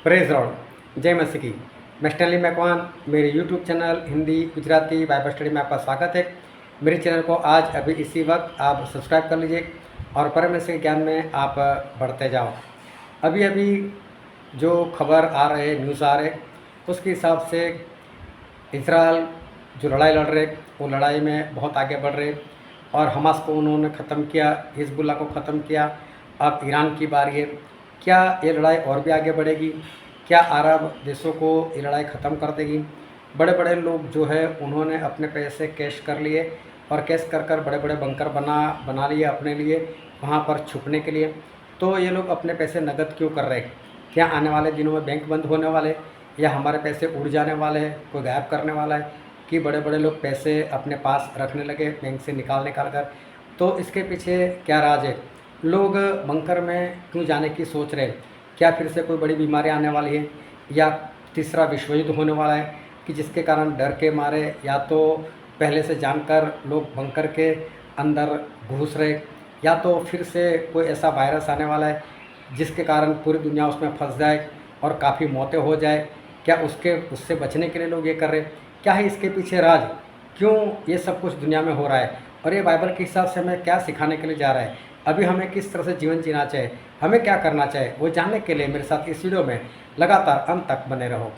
Praise Lord, जय मसीह की। मैं स्टैनली मैकवान, मेरे YouTube channel Hindi Gujarati Bible study में आपका स्वागत है। मेरे चैनल को आज अभी इसी वक्त आप सब्सक्राइब कर लीजिए और परमेश्वर के ज्ञान में आप बढ़ते जाओ। अभी अभी जो खबर आ रहे, न्यूज़ आ रहे, उसके हिसाब से इजराइल जो लड़ाई लड़ रहे, वो लड़ाई में बहुत आगे बढ़ रहे और हमास को उन्होंने ख़त्म किया, हिजबुल्लाह को ख़त्म किया। अब ईरान की बारी है। क्या ये लड़ाई और भी आगे बढ़ेगी? क्या अरब देशों को ये लड़ाई ख़त्म कर देगी? बड़े बड़े लोग जो है उन्होंने अपने पैसे कैश कर लिए और कैश कर कर बड़े बड़े बंकर बना लिए अपने लिए, वहाँ पर छुपने के लिए। तो ये लोग अपने पैसे नकद क्यों कर रहे हैं? क्या आने वाले दिनों में बैंक बंद होने वाले, या हमारे पैसे उड़ जाने वाले हैं, कोई गायब करने वाला है कि बड़े बड़े लोग पैसे अपने पास रखने लगे बैंक से निकाल कर? तो इसके पीछे क्या राज है? लोग बंकर में क्यों जाने की सोच रहे हैं? क्या फिर से कोई बड़ी बीमारी आने वाली है, या तीसरा विश्व युद्ध होने वाला है कि जिसके कारण डर के मारे या तो पहले से जानकर लोग बंकर के अंदर घुस रहे, या तो फिर से कोई ऐसा वायरस आने वाला है जिसके कारण पूरी दुनिया उसमें फंस जाए और काफ़ी मौतें हो जाए? क्या उससे बचने के लिए लोग ये कर रहे हैं? क्या है इसके पीछे राज? क्यों ये सब कुछ दुनिया में हो रहा है? और ये बाइबल के हिसाब से हमें क्या सिखाने के लिए जा रहा है? अभी हमें किस तरह से जीवन जीना चाहिए, हमें क्या करना चाहिए, वो जानने के लिए मेरे साथ इस वीडियो में लगातार अंत तक बने रहो।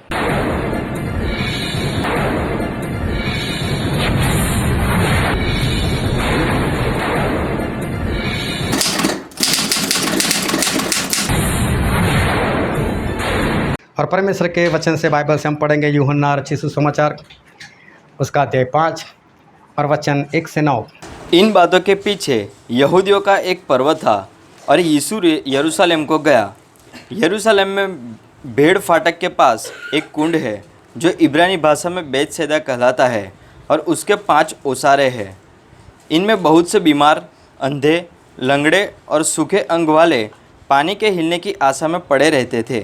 और परमेश्वर के वचन से बाइबल से हम पढ़ेंगे यूहन्ना रचित सुसमाचार उसका अध्याय 5 और वचन 1 से 9। इन बातों के पीछे यहूदियों का एक पर्व था और यीशु यरूशलेम को गया। यरूशलेम में भेड़ फाटक के पास एक कुंड है जो इब्रानी भाषा में बेतसैदा कहलाता है और उसके 5 ओसारे हैं। इनमें बहुत से बीमार, अंधे, लंगड़े और सूखे अंग वाले पानी के हिलने की आशा में पड़े रहते थे,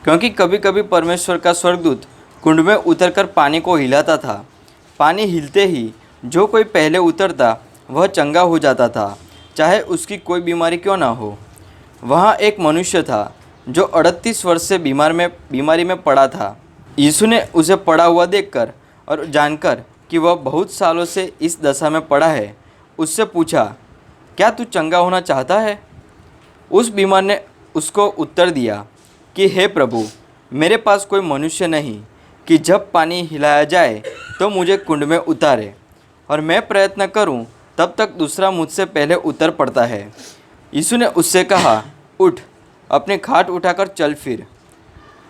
क्योंकि कभी कभी परमेश्वर का स्वर्गदूत कुंड में उतरकर पानी को हिलाता था। पानी हिलते ही जो कोई पहले उतरता वह चंगा हो जाता था, चाहे उसकी कोई बीमारी क्यों ना हो। वहाँ एक मनुष्य था जो 38 वर्ष से बीमारी में पड़ा था। यीशु ने उसे पड़ा हुआ देखकर और जानकर कि वह बहुत सालों से इस दशा में पड़ा है, उससे पूछा, क्या तू चंगा होना चाहता है? उस बीमार ने उसको उत्तर दिया कि हे प्रभु, मेरे पास कोई मनुष्य नहीं कि जब पानी हिलाया जाए तो मुझे कुंड में उतारे, और मैं प्रयत्न करूं तब तक दूसरा मुझसे पहले उतर पड़ता है। यीशु ने उससे कहा, उठ, अपनी खाट उठाकर चल फिर।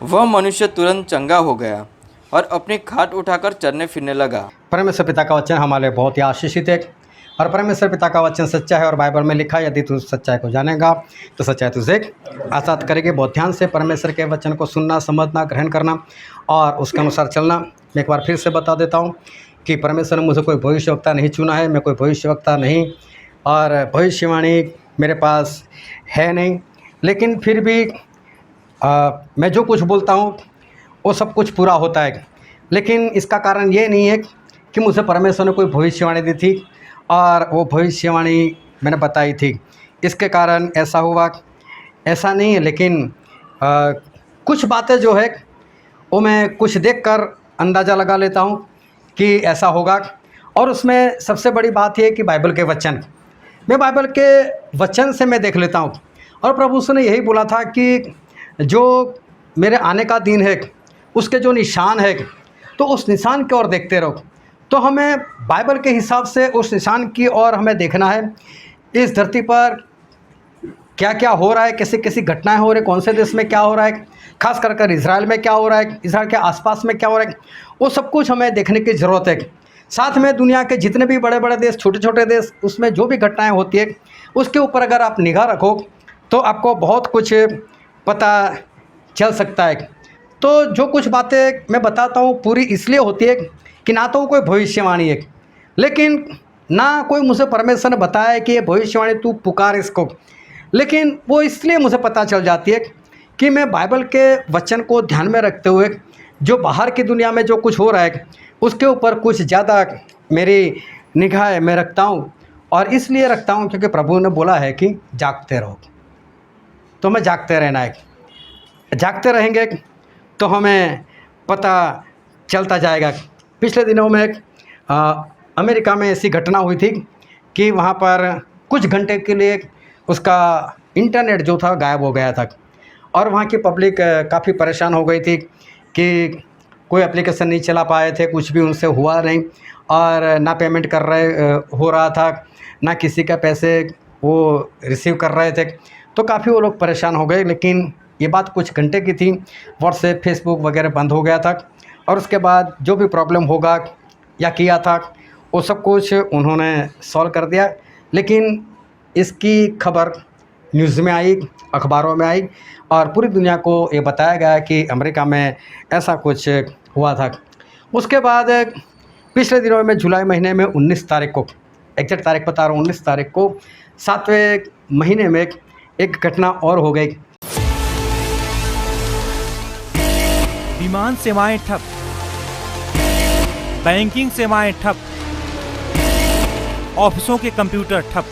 वह मनुष्य तुरंत चंगा हो गया और अपनी खाट उठाकर चलने फिरने लगा। परमेश्वर पिता का वचन हमारे बहुत ही आशीषित है और परमेश्वर पिता का वचन सच्चा है और बाइबल में लिखा है, यदि तू सच्चाई को जानेगा तो सच्चाई तुझे आज़ाद करेगी। बहुत ध्यान से परमेश्वर के वचन को सुनना, समझना, ग्रहण करना और उसके अनुसार चलना। मैं एक बार फिर से बता देता हूँ कि परमेश्वर ने मुझे कोई भविष्यवक्ता नहीं चुना है, मैं कोई भविष्यवक्ता नहीं और भविष्यवाणी मेरे पास है नहीं, लेकिन फिर भी मैं जो कुछ बोलता हूँ वो सब कुछ पूरा होता है। लेकिन इसका कारण ये नहीं है कि मुझे परमेश्वर ने कोई भविष्यवाणी दी थी और वो भविष्यवाणी मैंने बताई थी, इसके कारण ऐसा हुआ, ऐसा नहीं है। लेकिन कुछ बातें जो है वो मैं कुछ देखकर अंदाज़ा लगा लेता हूँ कि ऐसा होगा। और उसमें सबसे बड़ी बात ये है कि बाइबल के वचन, मैं बाइबल के वचन से मैं देख लेता हूँ। और प्रभु ने यही बोला था कि जो मेरे आने का दिन है उसके जो निशान है, तो उस निशान की ओर देखते रहो। तो हमें बाइबल के हिसाब से उस निशान की ओर हमें देखना है। इस धरती पर क्या क्या हो रहा है, कैसी कैसी घटनाएं हो रही है, कौन से देश में क्या हो रहा है, खास कर इजराइल में क्या हो रहा है, इजराइल के आसपास में क्या हो रहा है, वो सब कुछ हमें देखने की ज़रूरत है। साथ में दुनिया के जितने भी बड़े बड़े देश, छोटे छोटे देश, उसमें जो भी घटनाएं होती है उसके ऊपर अगर आप निगाह रखो तो आपको बहुत कुछ पता चल सकता है। तो जो कुछ बातें मैं बताता हूँ पूरी इसलिए होती है कि ना तो कोई भविष्यवाणी है, लेकिन ना कोई मुझे परमेश्वर ने बताया है कि ये भविष्यवाणी तू पुकार इसको, लेकिन वो इसलिए मुझे पता चल जाती है कि मैं बाइबल के वचन को ध्यान में रखते हुए जो बाहर की दुनिया में जो कुछ हो रहा है उसके ऊपर कुछ ज़्यादा मेरी निगाह मैं रखता हूँ। और इसलिए रखता हूँ क्योंकि प्रभु ने बोला है कि जागते रहो, तो मैं जागते रहना है। जागते रहेंगे तो हमें पता चलता जाएगा। पिछले दिनों में अमेरिका में ऐसी घटना हुई थी कि वहाँ पर कुछ घंटे के लिए उसका इंटरनेट जो था गायब हो गया था और वहाँ की पब्लिक काफ़ी परेशान हो गई थी कि कोई एप्लीकेशन नहीं चला पाए थे, कुछ भी उनसे हुआ नहीं और ना पेमेंट कर रहे हो रहा था, ना किसी का पैसे वो रिसीव कर रहे थे। तो काफ़ी वो लोग परेशान हो गए। लेकिन ये बात कुछ घंटे की थी, व्हाट्सएप फेसबुक वगैरह बंद हो गया था और उसके बाद जो भी प्रॉब्लम होगा या किया था वो सब कुछ उन्होंने सॉल्व कर दिया। लेकिन इसकी खबर न्यूज़ में आई, अखबारों में आई और पूरी दुनिया को ये बताया गया कि अमेरिका में ऐसा कुछ हुआ था। उसके बाद पिछले दिनों में जुलाई महीने में 19 तारीख को, एग्जैक्ट तारीख बता रहा हूँ, 19 तारीख को 7वें महीने में एक घटना और हो गई। विमान सेवाएं ठप, बैंकिंग सेवाएं ठप, ऑफिसों के कंप्यूटर ठप,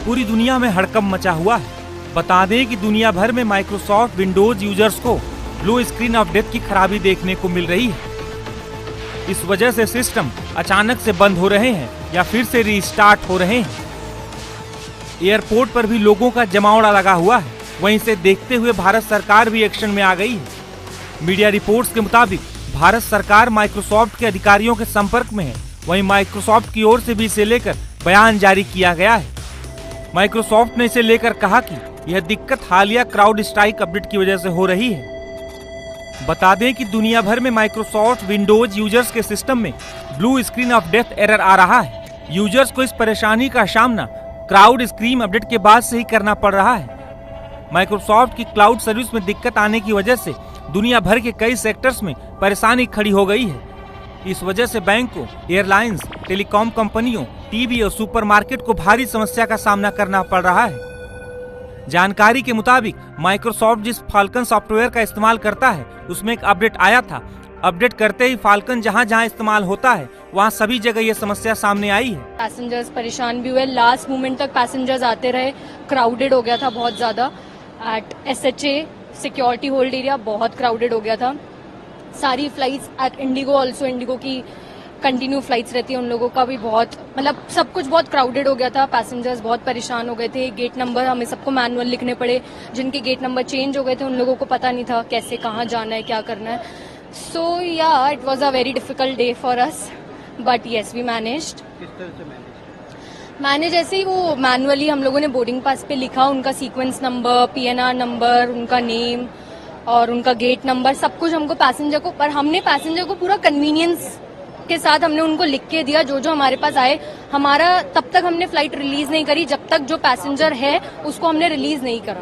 पूरी दुनिया में हड़कंप मचा हुआ है। बता दें कि दुनिया भर में माइक्रोसॉफ्ट विंडोज यूजर्स को ब्लू स्क्रीन ऑफ डेथ की खराबी देखने को मिल रही है। इस वजह से सिस्टम अचानक से बंद हो रहे हैं या फिर से रीस्टार्ट हो रहे हैं। एयरपोर्ट पर भी लोगों का जमावड़ा लगा हुआ है। वहीं से देखते हुए भारत सरकार भी एक्शन में आ गई है। मीडिया रिपोर्ट्स के मुताबिक भारत सरकार माइक्रोसॉफ्ट के अधिकारियों के संपर्क में है। वहीं माइक्रोसॉफ्ट की ओर से भी इसे लेकर बयान जारी किया गया है। माइक्रोसॉफ्ट ने इसे लेकर कहा कि यह दिक्कत हालिया क्राउड स्ट्राइक अपडेट की वजह से हो रही है। बता दें कि दुनिया भर में माइक्रोसॉफ्ट विंडोज यूजर्स के सिस्टम में blue screen of death error आ रहा है। यूजर्स को इस परेशानी का सामना क्राउड स्क्रीन अपडेट के बाद से ही करना पड़ रहा है। माइक्रोसॉफ्ट की क्लाउड सर्विस में दिक्कत आने की वजह से दुनिया भर के कई सेक्टर्स में परेशानी खड़ी हो गई है। इस वजह से बैंकों, एयरलाइंस, टेलीकॉम कंपनियों, टीवी और सुपरमार्केट को भारी समस्या का सामना करना पड़ रहा है। जानकारी के मुताबिक माइक्रोसॉफ्ट जिस फाल्कन सॉफ्टवेयर का इस्तेमाल करता है उसमें एक अपडेट आया था। अपडेट करते ही फाल्कन जहां जहां इस्तेमाल होता है वहां सभी जगह ये समस्या सामने आई है। पैसेंजर्स परेशान भी हुए, लास्ट मोमेंट तक पैसेंजर्स आते रहे, क्राउडेड हो गया था बहुत ज्यादा। At SHA security hold area बहुत क्राउडेड हो गया था। सारी flights at IndiGo also, IndiGo की कंटिन्यू फ्लाइट्स रहती है, उन लोगों का भी बहुत, मतलब सब कुछ बहुत क्राउडेड हो गया था। पैसेंजर्स बहुत परेशान हो गए थे। गेट नंबर हमें सबको मैनुअल लिखने पड़े। जिनके गेट नंबर चेंज हो गए थे उन लोगों को पता नहीं था कैसे कहाँ जाना है, क्या करना है। सो या it was a very difficult day for us, but yes we managed. मैंने जैसे ही वो मैनुअली हम लोगों ने बोर्डिंग पास पे लिखा उनका सीक्वेंस नंबर, PNR नंबर, उनका नेम और उनका गेट नंबर, सब कुछ हमको पैसेंजर को, पर हमने पैसेंजर को पूरा कन्वीनियंस के साथ हमने उनको लिख के दिया जो जो हमारे पास आए। हमारा तब तक हमने फ्लाइट रिलीज नहीं करी जब तक जो पैसेंजर है उसको हमने रिलीज नहीं करा,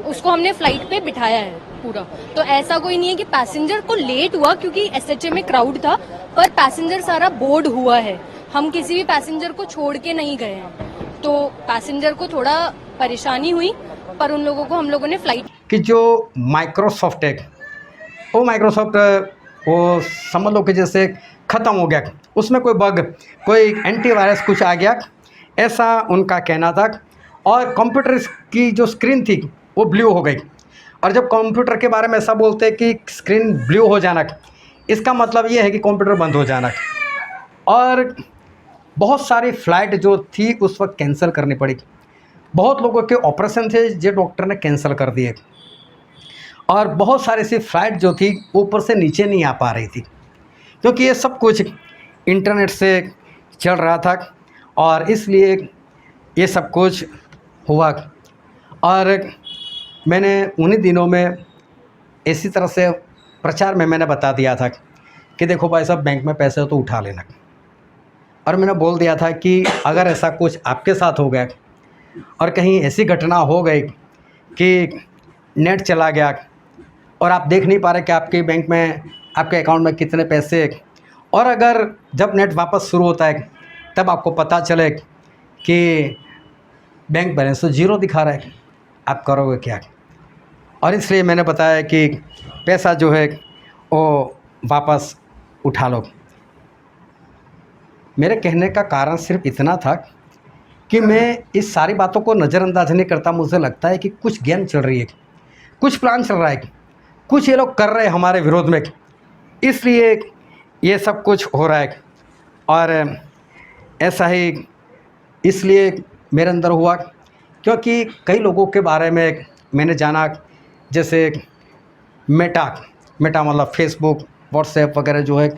उसको हमने फ्लाइट पे बिठाया है पूरा। तो ऐसा कोई नहीं है कि पैसेंजर को लेट हुआ क्योंकि SHA में क्राउड था, पर पैसेंजर सारा बोर्ड हुआ है। हम किसी भी पैसेंजर को छोड़ के नहीं गए हैं, तो पैसेंजर को थोड़ा परेशानी हुई, पर उन लोगों को हम लोगों ने फ्लाइट कि जो माइक्रोसॉफ्ट है वो माइक्रोसॉफ्ट वो समझ लो कि जैसे ख़त्म हो गया, उसमें कोई बग, कोई एंटीवायरस कुछ आ गया, ऐसा उनका कहना था। और कंप्यूटर की जो स्क्रीन थी वो ब्लू हो गई। और जब कंप्यूटर के बारे में ऐसा बोलते हैं कि स्क्रीन ब्लू हो जाना, इसका मतलब ये है कि कंप्यूटर बंद हो जाना। और बहुत सारी फ़्लाइट जो थी उस वक्त कैंसिल करनी पड़ी। बहुत लोगों के ऑपरेशन थे जो डॉक्टर ने कैंसिल कर दिए। और बहुत सारी सी फ़्लाइट जो थी ऊपर से नीचे नहीं आ पा रही थी, क्योंकि ये सब कुछ इंटरनेट से चल रहा था और इसलिए ये सब कुछ हुआ। और मैंने उन्हीं दिनों में इसी तरह से प्रचार में मैंने बता दिया था कि देखो भाई साहब, बैंक में पैसे हो तो उठा लेना। और मैंने बोल दिया था कि अगर ऐसा कुछ आपके साथ हो गया और कहीं ऐसी घटना हो गई कि नेट चला गया और आप देख नहीं पा रहे कि आपके बैंक में, आपके अकाउंट में कितने पैसे, और अगर जब नेट वापस शुरू होता है तब आपको पता चले कि बैंक बैलेंस तो 0 दिखा रहा है, आप करोगे क्या? और इसलिए मैंने बताया कि पैसा जो है वो वापस उठा लो। मेरे कहने का कारण सिर्फ इतना था कि मैं इस सारी बातों को नज़रअंदाज नहीं करता। मुझे लगता है कि कुछ गेम चल रही है, कुछ प्लान चल रहा है, कुछ ये लोग कर रहे हैं हमारे विरोध में, इसलिए ये सब कुछ हो रहा है। और ऐसा ही इसलिए मेरे अंदर हुआ क्योंकि कई लोगों के बारे में मैंने जाना, जैसे मेटा मतलब फेसबुक, व्हाट्सएप वगैरह जो है,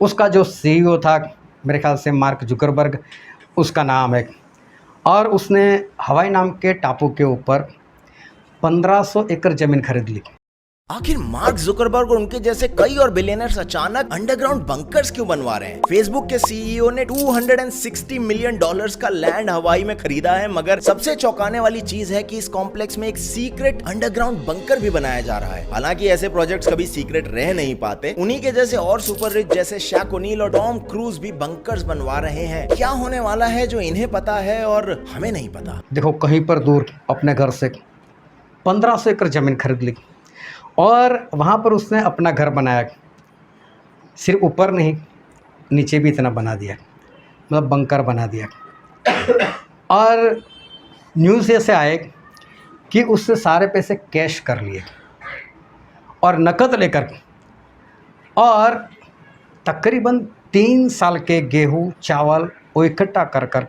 उसका जो CEO था मेरे ख्याल से मार्क जुकरबर्ग उसका नाम है, और उसने हवाई नाम के टापू के ऊपर 1500 एकड़ ज़मीन खरीद ली। आखिर मार्क जुकरबर्ग और उनके जैसे कई और बिलियनर्स अचानक अंडरग्राउंड बंकर्स क्यों बनवा रहे हैं? फेसबुक के CEO ने $260 मिलियन का लैंड हवाई में खरीदा है, मगर सबसे चौंकाने वाली चीज है कि इस कॉम्प्लेक्स में एक सीक्रेट अंडरग्राउंड बंकर भी बनाया जा रहा है। हालांकि ऐसे प्रोजेक्ट्स कभी सीक्रेट रह नहीं पाते। उन्हीं के जैसे और सुपर रिच जैसे शैक ओनील और टॉम क्रूज भी बंकर्स बनवा रहे हैं। क्या होने वाला है जो इन्हें पता है और हमें नहीं पता? देखो, कहीं पर दूर अपने घर से 1500 एकड़ ज़मीन खरीद ली और वहाँ पर उसने अपना घर बनाया। सिर्फ ऊपर नहीं, नीचे भी इतना बना दिया, मतलब बंकर बना दिया। और न्यूज़ ऐसे आए कि उससे सारे पैसे कैश कर लिए और नकद लेकर, और तकरीबन 3 साल के गेहूँ चावल वो इकट्ठा कर कर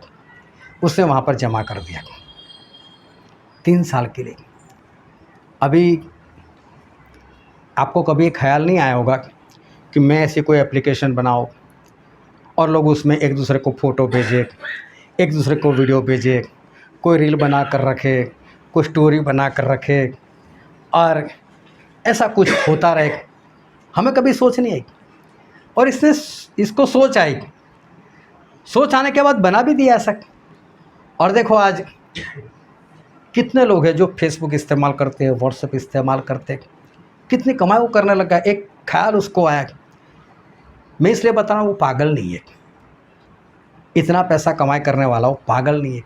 उसने वहाँ पर जमा कर दिया 3 साल के लिए। अभी आपको कभी ख्याल नहीं आया होगा कि मैं ऐसी कोई एप्लीकेशन बनाऊं और लोग उसमें एक दूसरे को फ़ोटो भेजे, एक दूसरे को वीडियो भेजे, कोई रील बना कर रखे, कोई स्टोरी बना कर रखे, और ऐसा कुछ होता रहे। हमें कभी सोच नहीं आई, और इसको सोच आई, सोच आने के बाद बना भी दिया ऐसा। और देखो आज कितने लोग हैं जो फेसबुक इस्तेमाल करते हैं, व्हाट्सएप इस्तेमाल करते हैं, कितनी कमाई वो करने लगा। एक ख्याल उसको आया, मैं इसलिए बता रहा हूँ, वो पागल नहीं है। इतना पैसा कमाई करने वाला वो पागल नहीं है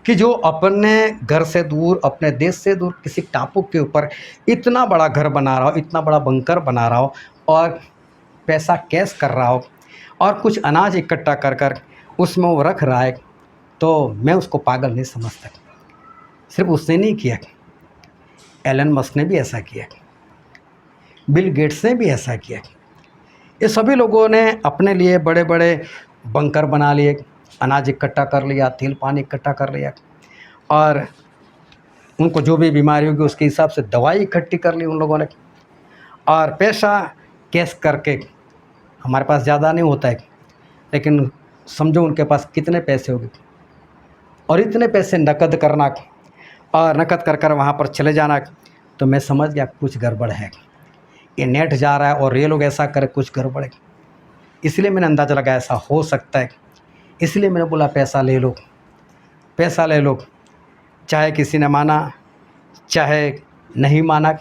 कि जो अपने घर से दूर, अपने देश से दूर किसी टापू के ऊपर इतना बड़ा घर बना रहा हो, इतना बड़ा बंकर बना रहा हो, और पैसा कैश कर रहा हो, और कुछ अनाज इकट्ठा कर कर उसमें वो रख रहा है, तो मैं उसको पागल नहीं समझता। सिर्फ उसने नहीं किया, एलन मस्क ने भी ऐसा किया, बिल गेट्स ने भी ऐसा किया। ये सभी लोगों ने अपने लिए बड़े बड़े बंकर बना लिए, अनाज इकट्ठा कर लिया, तेल पानी इकट्ठा कर लिया, और उनको जो भी बीमारी होगी उसके हिसाब से दवाई इकट्ठी कर ली उन लोगों ने। और पैसा कैश करके, हमारे पास ज़्यादा नहीं होता है, लेकिन समझो उनके पास कितने पैसे होंगे, और इतने पैसे नकद करना और नकद कर कर वहाँ पर चले जाना, तो मैं समझ गया कुछ गड़बड़ है। ये नेट जा रहा है और ये लोग ऐसा करे, कुछ गड़बड़ है। इसलिए मैंने अंदाज़ा लगाया ऐसा हो सकता है, इसलिए मैंने बोला पैसा ले लो, पैसा ले लो, चाहे किसी ने माना चाहे नहीं माना।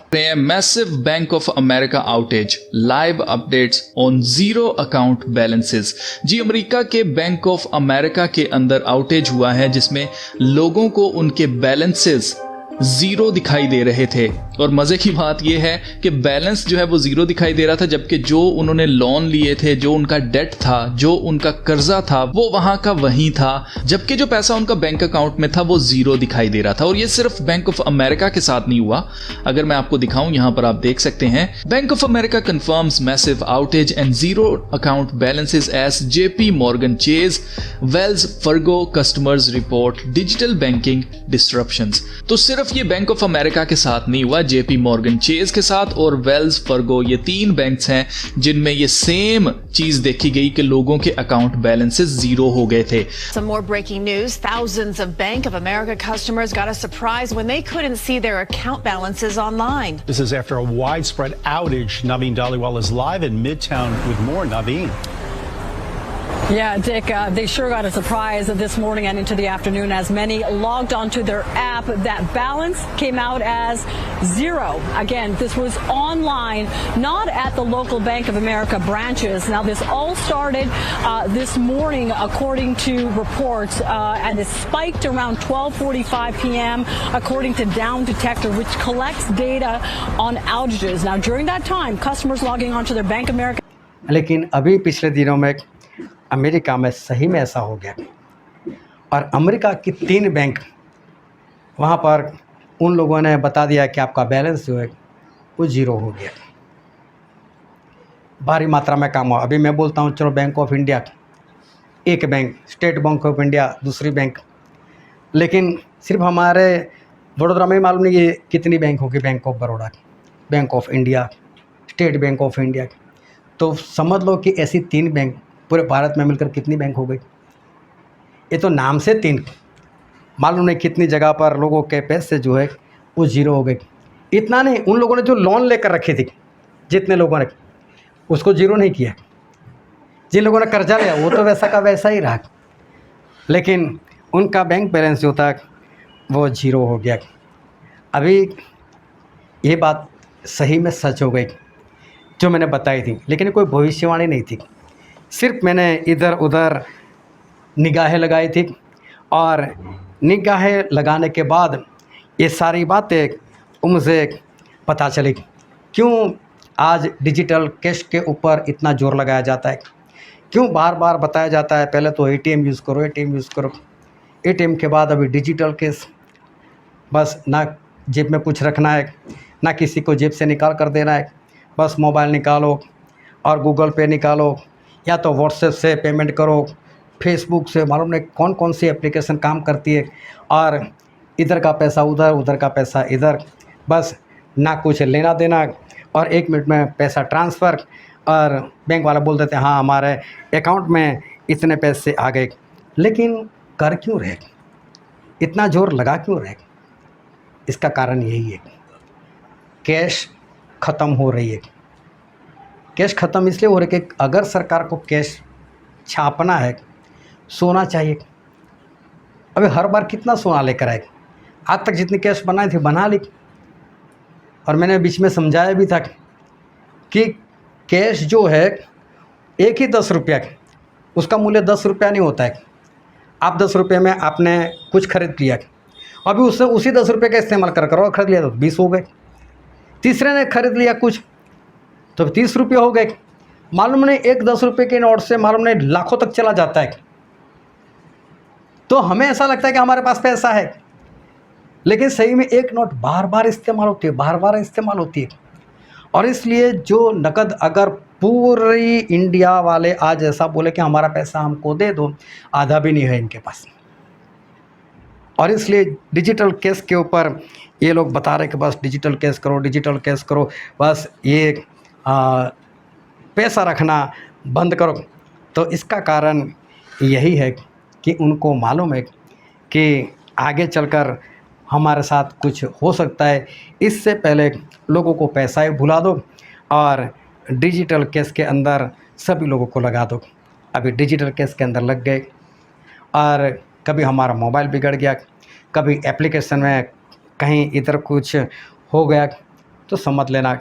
Massive Bank of America outage, live updates on zero account balances। जी, अमेरिका के बैंक ऑफ अमेरिका के अंदर आउटेज हुआ है जिसमें लोगों को उनके बैलेंसेस जीरो दिखाई दे रहे थे। और मजे की बात यह है कि बैलेंस जो है वो जीरो दिखाई दे रहा था, जबकि जो उन्होंने लोन लिए थे, जो उनका डेट था, जो उनका कर्जा था, वो वहां का वहीं था, जबकि जो पैसा उनका बैंक अकाउंट में था वो जीरो दिखाई दे रहा था। और ये सिर्फ बैंक ऑफ अमेरिका के साथ नहीं हुआ। अगर मैं आपको दिखाऊं, यहां पर आप देख सकते हैं, bank of America confirms massive outage and zero account balances as JP Morgan Chase, Wells Fargo customers report digital banking disruptions. तो सिर्फ ये बैंक ऑफ अमेरिका के साथ नहीं हुआ, JP Morgan Chase के साथ और वेल्स फर्गो, ये 3 बैंक्स हैं जिनमें ये सेम चीज देखी गई कि लोगों के अकाउंट बैलेंसेस जीरो हो गए थे। Some more breaking news. Thousands of Bank of America customers got a surprise when they couldn't see their account balances online. This is after a widespread outage. Naveen Dhaliwal is live in Midtown with more. Naveen. Yeah, Dick, they sure got a surprise this morning and into the afternoon as many logged onto their app. That balance came out as zero. Again, this was online, not at the local Bank of America branches. Now, this all started this morning, according to reports, and it spiked around 12:45 p.m., according to Down Detector, which collects data on outages. Now, during that time, customers logging onto their Bank of America. लेकिन अभी पिछले दिनों में America में सही में ऐसा हो गया, और अमेरिका की 3 बैंक वहाँ पर उन लोगों ने बता दिया कि आपका बैलेंस जो है वो ज़ीरो हो गया। भारी मात्रा में काम हुआ। अभी मैं बोलता हूँ चलो बैंक ऑफ इंडिया, एक bank state bank of India, दूसरी बैंक, लेकिन सिर्फ हमारे वडोदरा में ही मालूम नहीं ये कितनी बैंक होगी, bank of Baroda, bank of India, state bank of India. तो समझ लो कि ऐसी 3 बैंक पूरे भारत में मिलकर कितनी बैंक हो गई। ये तो नाम से 3, मालूम नहीं कितनी जगह पर लोगों के पैसे जो है वो ज़ीरो हो गए। इतना नहीं, उन लोगों ने जो लोन लेकर रखी थी, जितने लोगों ने, उसको ज़ीरो नहीं किया। जिन लोगों ने कर्जा लिया वो तो वैसा का वैसा ही रहा, लेकिन उनका बैंक बैलेंस जो था वो ज़ीरो हो गया। अभी ये बात सही में सच हो गई जो मैंने बताई थी, लेकिन कोई भविष्यवाणी नहीं थी, सिर्फ मैंने इधर उधर निगाहें लगाई थी और निगाहें लगाने के बाद ये सारी बातें मुझे पता चली क्यों आज डिजिटल कैश के ऊपर इतना जोर लगाया जाता है, क्यों बार बार बताया जाता है पहले तो एटीएम यूज़ करो, एटीएम यूज़ करो, एटीएम के बाद अभी डिजिटल कैश। बस ना जेब में कुछ रखना है, ना किसी को जेब से निकाल कर देना है, बस मोबाइल निकालो और गूगल पे निकालो, या तो व्हाट्सएप से पेमेंट करो, फेसबुक से, मालूम नहीं कौन कौन सी एप्लीकेशन काम करती है, और इधर का पैसा उधर, उधर का पैसा इधर, बस ना कुछ लेना देना, और 1 मिनट में पैसा ट्रांसफ़र, और बैंक वाला बोल देते हैं हाँ हमारे अकाउंट में इतने पैसे आ गए। लेकिन कर क्यों रहे, इतना जोर लगा क्यों रहे? इसका कारण यही है, कैश ख़त्म हो रही है। कैश ख़त्म इसलिए हो रही है कि अगर सरकार को कैश छापना है, सोना चाहिए। अबे हर बार कितना सोना लेकर आए? आज तक जितनी कैश बनाई थी बना ली, और मैंने बीच में समझाया भी था कि कैश जो है एक ही 10 रुपया, उसका मूल्य 10 रुपया नहीं होता है। आप 10 रुपये में आपने कुछ खरीद लिया, अभी उससे उसी 10 रुपये का इस्तेमाल करो, खरीद लिया तो 20 हो गए। तीसरे ने खरीद लिया कुछ तो 30 रुपये हो गए। मालूम नहीं एक 10 रुपये के नोट से मालूम नहीं लाखों तक चला जाता है। तो हमें ऐसा लगता है कि हमारे पास पैसा है, लेकिन सही में एक नोट बार बार इस्तेमाल होती है, बार बार इस्तेमाल होती है। और इसलिए जो नकद, अगर पूरी इंडिया वाले आज ऐसा बोले कि हमारा पैसा हमको दे दो, आधा भी नहीं है इनके पास। और इसलिए डिजिटल कैश के ऊपर ये लोग बता रहे कि बस डिजिटल कैश करो, डिजिटल कैश करो, बस ये पैसा रखना बंद करो। तो इसका कारण यही है कि उनको मालूम है कि आगे चलकर हमारे साथ कुछ हो सकता है, इससे पहले लोगों को पैसा ही भुला दो और डिजिटल कैश के अंदर सभी लोगों को लगा दो। अभी डिजिटल कैश के अंदर लग गए और कभी हमारा मोबाइल बिगड़ गया, कभी एप्लीकेशन में कहीं इधर कुछ हो गया, तो समझ लेना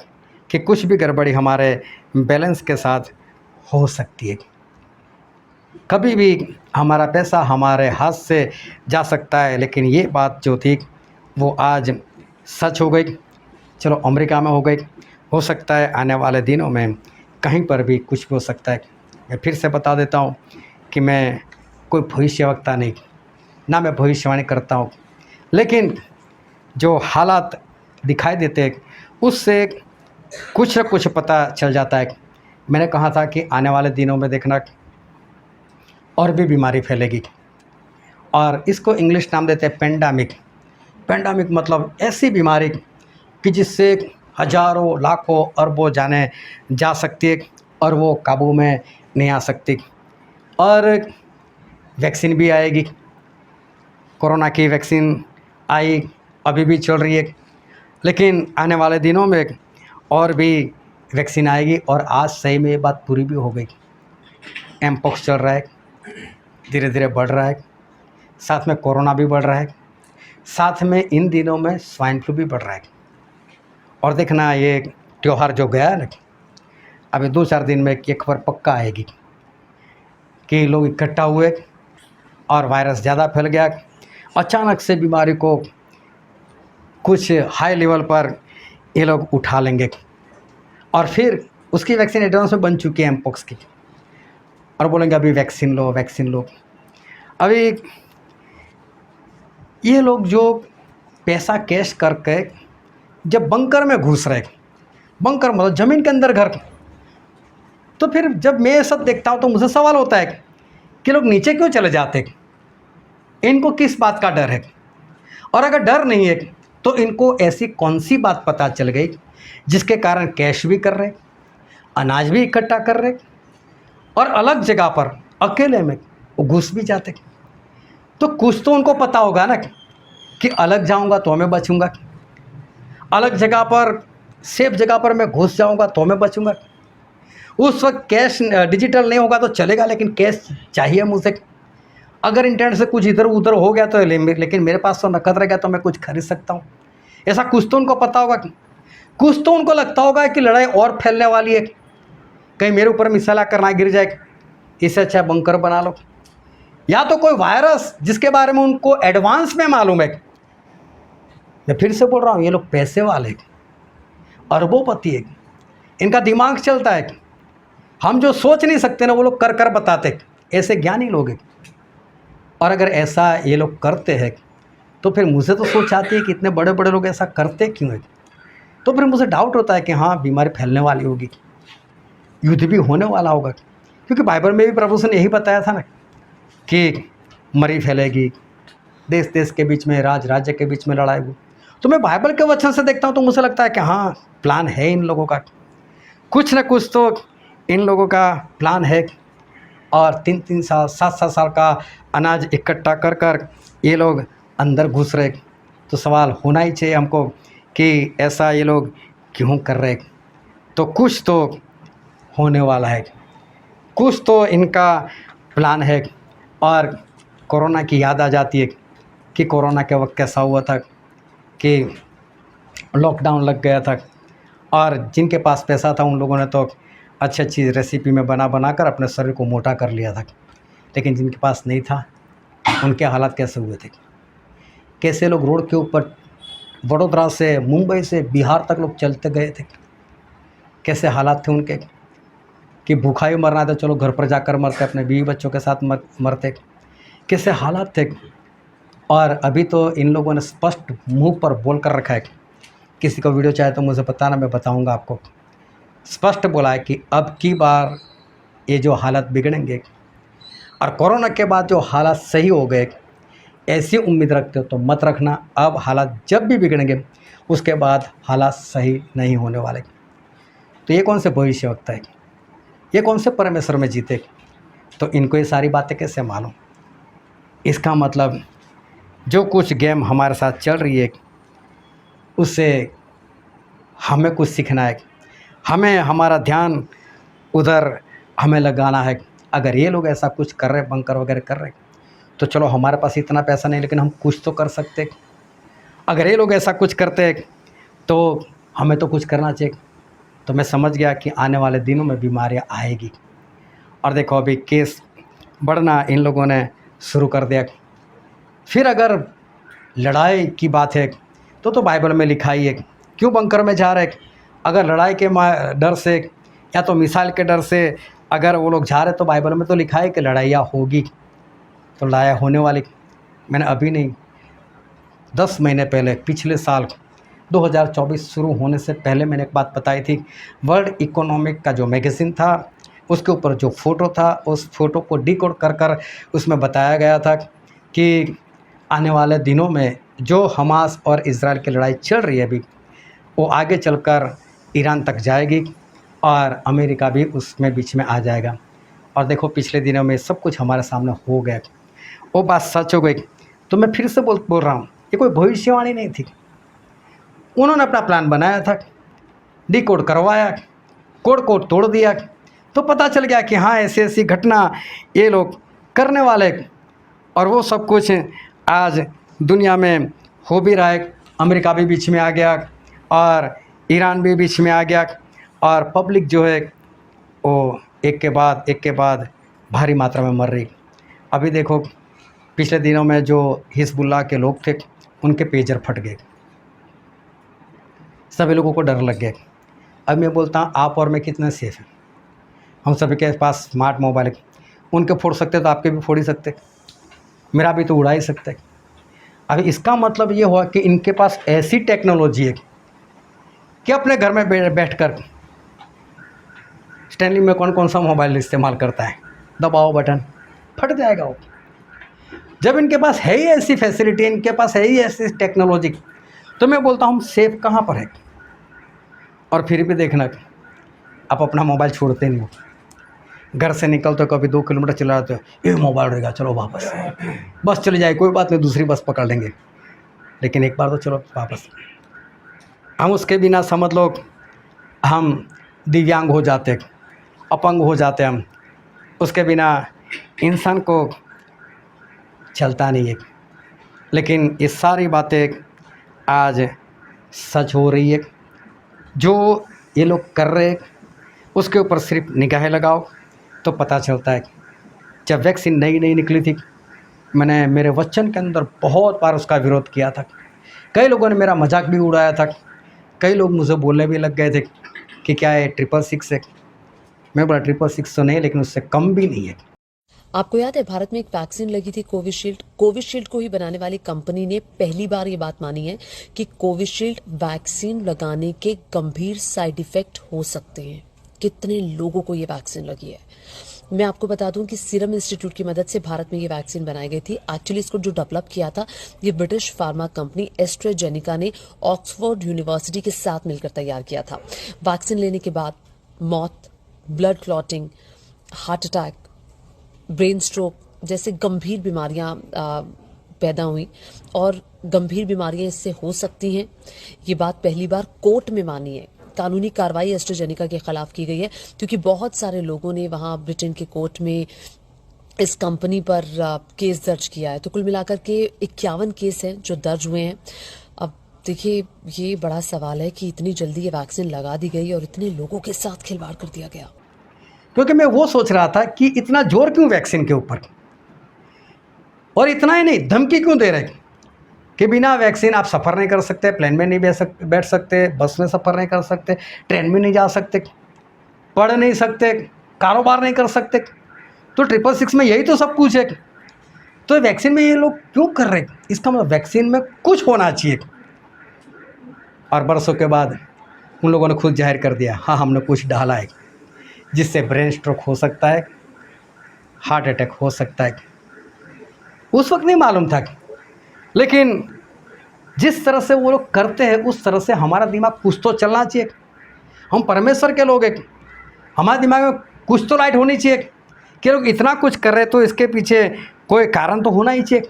कि कुछ भी गड़बड़ी हमारे बैलेंस के साथ हो सकती है। कभी भी हमारा पैसा हमारे हाथ से जा सकता है, लेकिन ये बात जो थी वो आज सच हो गई। चलो अमेरिका में हो गई, हो सकता है आने वाले दिनों में कहीं पर भी कुछ भी हो सकता है। मैं फिर से बता देता हूँ कि मैं कोई भविष्यवक्ता नहीं, ना मैं भविष्यवाणी करता हूँ, लेकिन जो हालात दिखाई देते हैं उससे कुछ न कुछ पता चल जाता है। मैंने कहा था कि आने वाले दिनों में देखना और भी बीमारी फैलेगी, और इसको इंग्लिश नाम देते हैं पेंडेमिक। पेंडेमिक मतलब ऐसी बीमारी कि जिससे हजारों लाखों अरबों जाने जा सकती है और वो काबू में नहीं आ सकती। और वैक्सीन भी आएगी, कोरोना की वैक्सीन आई, अभी भी चल रही है, लेकिन आने वाले दिनों में और भी वैक्सीन आएगी। और आज सही में ये बात पूरी भी हो गई। एमपॉक्स चल रहा है, धीरे धीरे बढ़ रहा है, साथ में कोरोना भी बढ़ रहा है, साथ में इन दिनों में स्वाइन फ्लू भी बढ़ रहा है। और देखना ये त्यौहार जो गया है ना, अभी 2-4 दिन में एक खबर पक्का आएगी कि लोग इकट्ठा हुए और वायरस ज़्यादा फैल गया, अचानक से बीमारी को कुछ हाई लेवल पर ये लोग उठा लेंगे, और फिर उसकी वैक्सीन एडवांस में बन चुकी है एमपॉक्स की, और बोलेंगे अभी वैक्सीन लो, वैक्सीन लो। अभी ये लोग जो पैसा कैश करके जब बंकर में घुस रहे, बंकर मतलब ज़मीन के अंदर घर, तो फिर जब मैं ये सब देखता हूँ तो मुझे सवाल होता है कि लोग नीचे क्यों चले जाते, इनको किस बात का डर है? और अगर डर नहीं है तो इनको ऐसी कौन सी बात पता चल गई जिसके कारण कैश भी कर रहे, अनाज भी इकट्ठा कर रहे, और अलग जगह पर अकेले में वो घुस भी जाते? तो कुछ तो उनको पता होगा ना कि अलग जाऊंगा तो मैं बचूंगा, अलग जगह पर सेफ जगह पर मैं घुस जाऊंगा तो मैं बचूंगा। उस वक्त कैश डिजिटल नहीं होगा तो चलेगा, लेकिन कैश चाहिए मुझे। अगर इंटरनेट से कुछ इधर उधर हो गया तो लेकिन मेरे पास तो नकद रहेगा तो मैं कुछ खरीद सकता हूँ। ऐसा कुछ तो उनको पता होगा। कुछ तो उनको लगता होगा कि लड़ाई और फैलने वाली है, कहीं मेरे ऊपर मिसाइल आकर ना गिर जाए, इससे अच्छा बंकर बना लो। या तो कोई वायरस जिसके बारे में उनको एडवांस में मालूम है। मैं फिर से बोल रहा हूँ, ये लोग पैसे वाले, अरबोपति है, इनका दिमाग चलता है। हम जो सोच नहीं सकते ना वो लोग कर कर बताते, ऐसे ज्ञानी लोग हैं। और अगर ऐसा ये लोग करते हैं तो फिर मुझे तो सोच आती है कि इतने बड़े बड़े लोग ऐसा करते क्यों हैं। तो फिर मुझे डाउट होता है कि हाँ, बीमारी फैलने वाली होगी, युद्ध भी होने वाला होगा, क्योंकि बाइबल में भी प्रभु ने यही बताया था ना कि मरी फैलेगी, देश देश के बीच में, राज राज्य के बीच में लड़ाई हो। तो मैं बाइबल के वचन से देखता हूँ तो मुझे लगता है कि हाँ, प्लान है इन लोगों का, कुछ ना कुछ तो इन लोगों का प्लान है। और 3-3 साल 7-7 साल का अनाज इकट्ठा कर कर ये लोग अंदर घुस रहे। तो सवाल होना ही चाहिए हमको कि ऐसा ये लोग क्यों कर रहे। तो कुछ तो होने वाला है, कुछ तो इनका प्लान है। और कोरोना की याद आ जाती है कि कोरोना के वक्त कैसा हुआ था कि लॉकडाउन लग गया था, और जिनके पास पैसा था उन लोगों ने तो अच्छी अच्छी रेसिपी में बना बना कर अपने शरीर को मोटा कर लिया था। लेकिन जिनके पास नहीं था उनके हालात कैसे हुए थे, कैसे लोग रोड के ऊपर वडोदरा से, मुंबई से, बिहार तक लोग चलते गए थे, कैसे हालात थे उनके कि भूखा ही मरना था, चलो घर पर जाकर मरते, अपने बीवी बच्चों के साथ मरते, कैसे हालात थे। और अभी तो इन लोगों ने स्पष्ट मुंह पर बोल कर रखा है, किसी को वीडियो चाहे तो मुझे बताना, मैं बताऊंगा आपको। स्पष्ट बोला है कि अब की बार ये जो हालत बिगड़ेंगे और कोरोना के बाद जो हालात सही हो गए, ऐसी उम्मीद रखते हो तो मत रखना। अब हालात जब भी बिगड़ेंगे उसके बाद हालात सही नहीं होने वाले। तो ये कौन से भविष्यवक्ता है, ये कौन से परमेश्वर में जीते? तो इनको ये सारी बातें कैसे मालूम? इसका मतलब जो कुछ गेम हमारे साथ चल रही है उससे हमें कुछ सीखना है, हमें हमारा ध्यान उधर हमें लगाना है। अगर ये लोग ऐसा कुछ कर रहे, बंकर वगैरह कर रहे, तो चलो हमारे पास इतना पैसा नहीं, लेकिन हम कुछ तो कर सकते। अगर ये लोग ऐसा कुछ करते तो हमें तो कुछ करना चाहिए। तो मैं समझ गया कि आने वाले दिनों में बीमारियां आएगी। और देखो अभी केस बढ़ना इन लोगों ने शुरू कर दिया। फिर अगर लड़ाई की बात है तो बाइबल में लिखा ही है, क्यों बंकर में जा रहे? अगर लड़ाई के डर से या तो मिसाइल के डर से अगर वो लोग जा रहे तो बाइबल में तो लिखा है कि लड़ाइयाँ होगी, तो लड़ाई होने वाली। मैंने अभी नहीं, 10 महीने पहले, पिछले साल 2024 शुरू होने से पहले मैंने एक बात बताई थी। वर्ल्ड इकोनॉमिक का जो मैगज़ीन था उसके ऊपर जो फ़ोटो था, उस फ़ोटो को डिकोड कर कर उसमें बताया गया था कि आने वाले दिनों में जो हमास और इजराइल की लड़ाई चल रही है अभी, वो आगे चलकर ईरान तक जाएगी और अमेरिका भी उसमें बीच में आ जाएगा। और देखो पिछले दिनों में सब कुछ हमारे सामने हो गया, वो बात सच हो गई। तो मैं फिर से बोल रहा हूँ, ये कोई भविष्यवाणी नहीं थी। उन्होंने अपना प्लान बनाया था, डिकोड करवाया, कोड को तोड़ दिया, तो पता चल गया कि हाँ ऐसी ऐसी घटना ये लोग करने वाले। और वो सब कुछ आज दुनिया में हो भी रहा है। अमेरिका भी बीच में आ गया और ईरान भी बीच में आ गया, और पब्लिक जो है वो एक के बाद भारी मात्रा में मर रही। अभी देखो पिछले दिनों में जो हिजबुल्लाह के लोग थे उनके पेजर फट गए, सभी लोगों को डर लग गया। अब मैं बोलता हूँ आप और मैं कितने सेफ हैं? हम सभी के पास स्मार्ट मोबाइल है, उनके फोड़ सकते तो आपके भी फोड़ ही सकते, मेरा भी तो उड़ा ही सकते। अब इसका मतलब ये हुआ कि इनके पास ऐसी टेक्नोलॉजी है कि अपने घर में बैठकर स्टैनली में कौन कौन सा मोबाइल इस्तेमाल करता है, दबाओ बटन फट जाएगा वो। जब इनके पास है ही ऐसी फैसिलिटी, इनके पास है ही ऐसी टेक्नोलॉजी, तो मैं बोलता हूँ सेफ कहाँ पर है। और फिर भी देखना आप अपना मोबाइल छोड़ते नहीं हो, घर से निकलते हो कभी 2 किलोमीटर चला जाते हो, ये मोबाइल रहेगा, चलो वापस, बस चली जाए कोई बात नहीं, दूसरी बस पकड़ लेंगे, लेकिन एक बार तो चलो वापस। हम उसके बिना समझ लो हम दिव्यांग हो जाते, अपंग हो जाते, हम उसके बिना इंसान को चलता नहीं है। लेकिन ये सारी बातें आज सच हो रही है। जो ये लोग कर रहे हैं उसके ऊपर सिर्फ निगाहें लगाओ तो पता चलता है। जब वैक्सीन नई नई निकली थी, मैंने मेरे वचन के अंदर बहुत बार उसका विरोध किया था। कई लोगों ने मेरा मजाक भी उड़ाया था, कई लोग मुझे बोलने भी लग गए थे कि क्या है 666 है। मैं बोला 666 तो नहीं, लेकिन उससे कम भी नहीं है। आपको याद है भारत में एक वैक्सीन लगी थी कोविशील्ड को ही बनाने वाली कंपनी ने पहली बार ये बात मानी है कि कोविशील्ड वैक्सीन लगाने के गंभीर साइड इफेक्ट हो सकते हैं। कितने लोगों को ये वैक्सीन लगी है। मैं आपको बता दूं कि सीरम इंस्टीट्यूट की मदद से भारत में ये वैक्सीन बनाई गई थी। एक्चुअली इसको जो डेवलप किया था ये ब्रिटिश फार्मा कंपनी एस्ट्राजेनेका ने ऑक्सफोर्ड यूनिवर्सिटी के साथ मिलकर तैयार किया था। वैक्सीन लेने के बाद मौत, blood clotting, heart attack, brain stroke जैसे गंभीर बीमारियां पैदा हुई और गंभीर बीमारियां इससे हो सकती हैं। ये बात पहली बार कोर्ट में मानी है। कानूनी कार्रवाई एस्ट्राजेनेका के खिलाफ की गई है क्योंकि बहुत सारे लोगों ने वहां ब्रिटेन के कोर्ट में इस कंपनी पर केस दर्ज किया है। तो कुल मिलाकर के 51 केस हैं जो दर्ज हुए हैं। अब देखिए, ये बड़ा सवाल है कि इतनी जल्दी ये वैक्सीन लगा दी गई और इतने लोगों के साथ खिलवाड़ कर दिया गया। क्योंकि मैं वो सोच रहा था कि इतना जोर क्यों वैक्सीन के ऊपर, और इतना ही नहीं, धमकी क्यों दे रहे कि बिना वैक्सीन आप सफ़र नहीं कर सकते, प्लेन में नहीं बैठ सकते, बस में सफ़र नहीं कर सकते, ट्रेन में नहीं जा सकते, पढ़ नहीं सकते, कारोबार नहीं कर सकते। तो 666 में यही तो सब कुछ है। तो वैक्सीन में ये लोग क्यों कर रहे? इसका मतलब वैक्सीन में कुछ होना चाहिए। और बरसों के बाद उन लोगों ने खुद जाहिर कर दिया, हाँ हमने कुछ डाला है जिससे ब्रेन स्ट्रोक हो सकता है, हार्ट अटैक हो सकता है। उस वक्त नहीं मालूम था, लेकिन जिस तरह से वो लोग करते हैं उस तरह से हमारा दिमाग कुछ तो चलना चाहिए। हम परमेश्वर के लोग हैं, हमारे दिमाग में कुछ तो लाइट होनी चाहिए कि लोग इतना कुछ कर रहे हैं तो इसके पीछे कोई कारण तो होना ही चाहिए।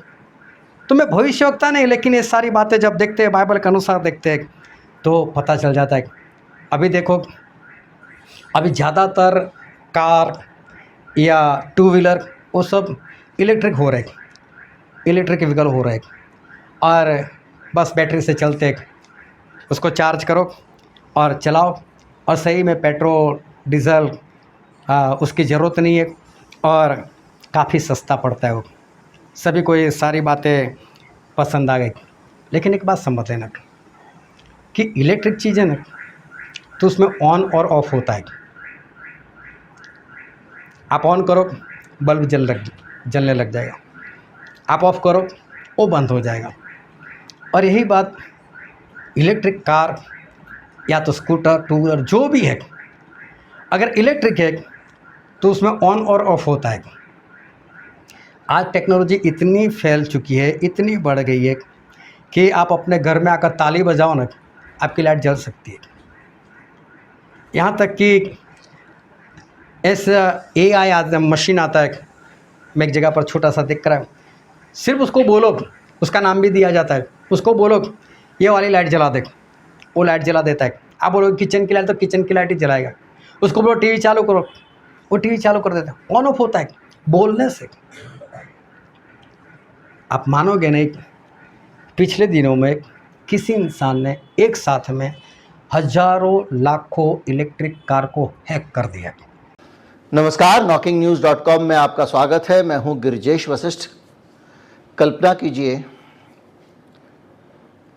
तो मैं भविष्यवक्ता नहीं, लेकिन ये सारी बातें जब देखते हैं, बाइबल के अनुसार देखते हैं, तो पता चल जाता है। अभी देखो, अभी ज़्यादातर कार या 2 व्हीलर वो सब इलेक्ट्रिक हो रहे, इलेक्ट्रिक व्हीकल हो रहे, और बस बैटरी से चलते, उसको चार्ज करो और चलाओ, और सही में पेट्रोल डीजल उसकी ज़रूरत नहीं है और काफ़ी सस्ता पड़ता है। वो सभी को ये सारी बातें पसंद आ गई। लेकिन एक बात समझ लेना कि इलेक्ट्रिक चीज़ है ना, तो उसमें ऑन और ऑफ होता है। आप ऑन करो बल्ब जलने लग जाएगा, आप ऑफ़ करो वो बंद हो जाएगा। और यही बात इलेक्ट्रिक कार या तो स्कूटर 2 व्हीलर जो भी है, अगर इलेक्ट्रिक है तो उसमें ऑन और ऑफ होता है। आज टेक्नोलॉजी इतनी फैल चुकी है, इतनी बढ़ गई है कि आप अपने घर में आकर ताली बजाओ ना, आपकी लाइट जल सकती है। यहाँ तक कि ऐसा AI आता, मशीन आता है, मैं एक जगह पर छोटा सा देख कर, सिर्फ उसको बोलो, उसका नाम भी दिया जाता है, उसको बोलो ये वाली लाइट जला दे, वो लाइट जला देता है। आप बोलो किचन की लाइट, तो किचन की लाइट ही जलाएगा। उसको बोलो टीवी चालू करो, वो टीवी चालू कर देता है। ऑन ऑफ होता है बोलने से। आप मानोगे नहीं, पिछले दिनों में किसी इंसान ने एक साथ में हजारों लाखों इलेक्ट्रिक कार को हैक कर दिया। नमस्कार, knocking-news.com में आपका स्वागत है। मैं हूं गिरिजेश वशिष्ठ। कल्पना कीजिए,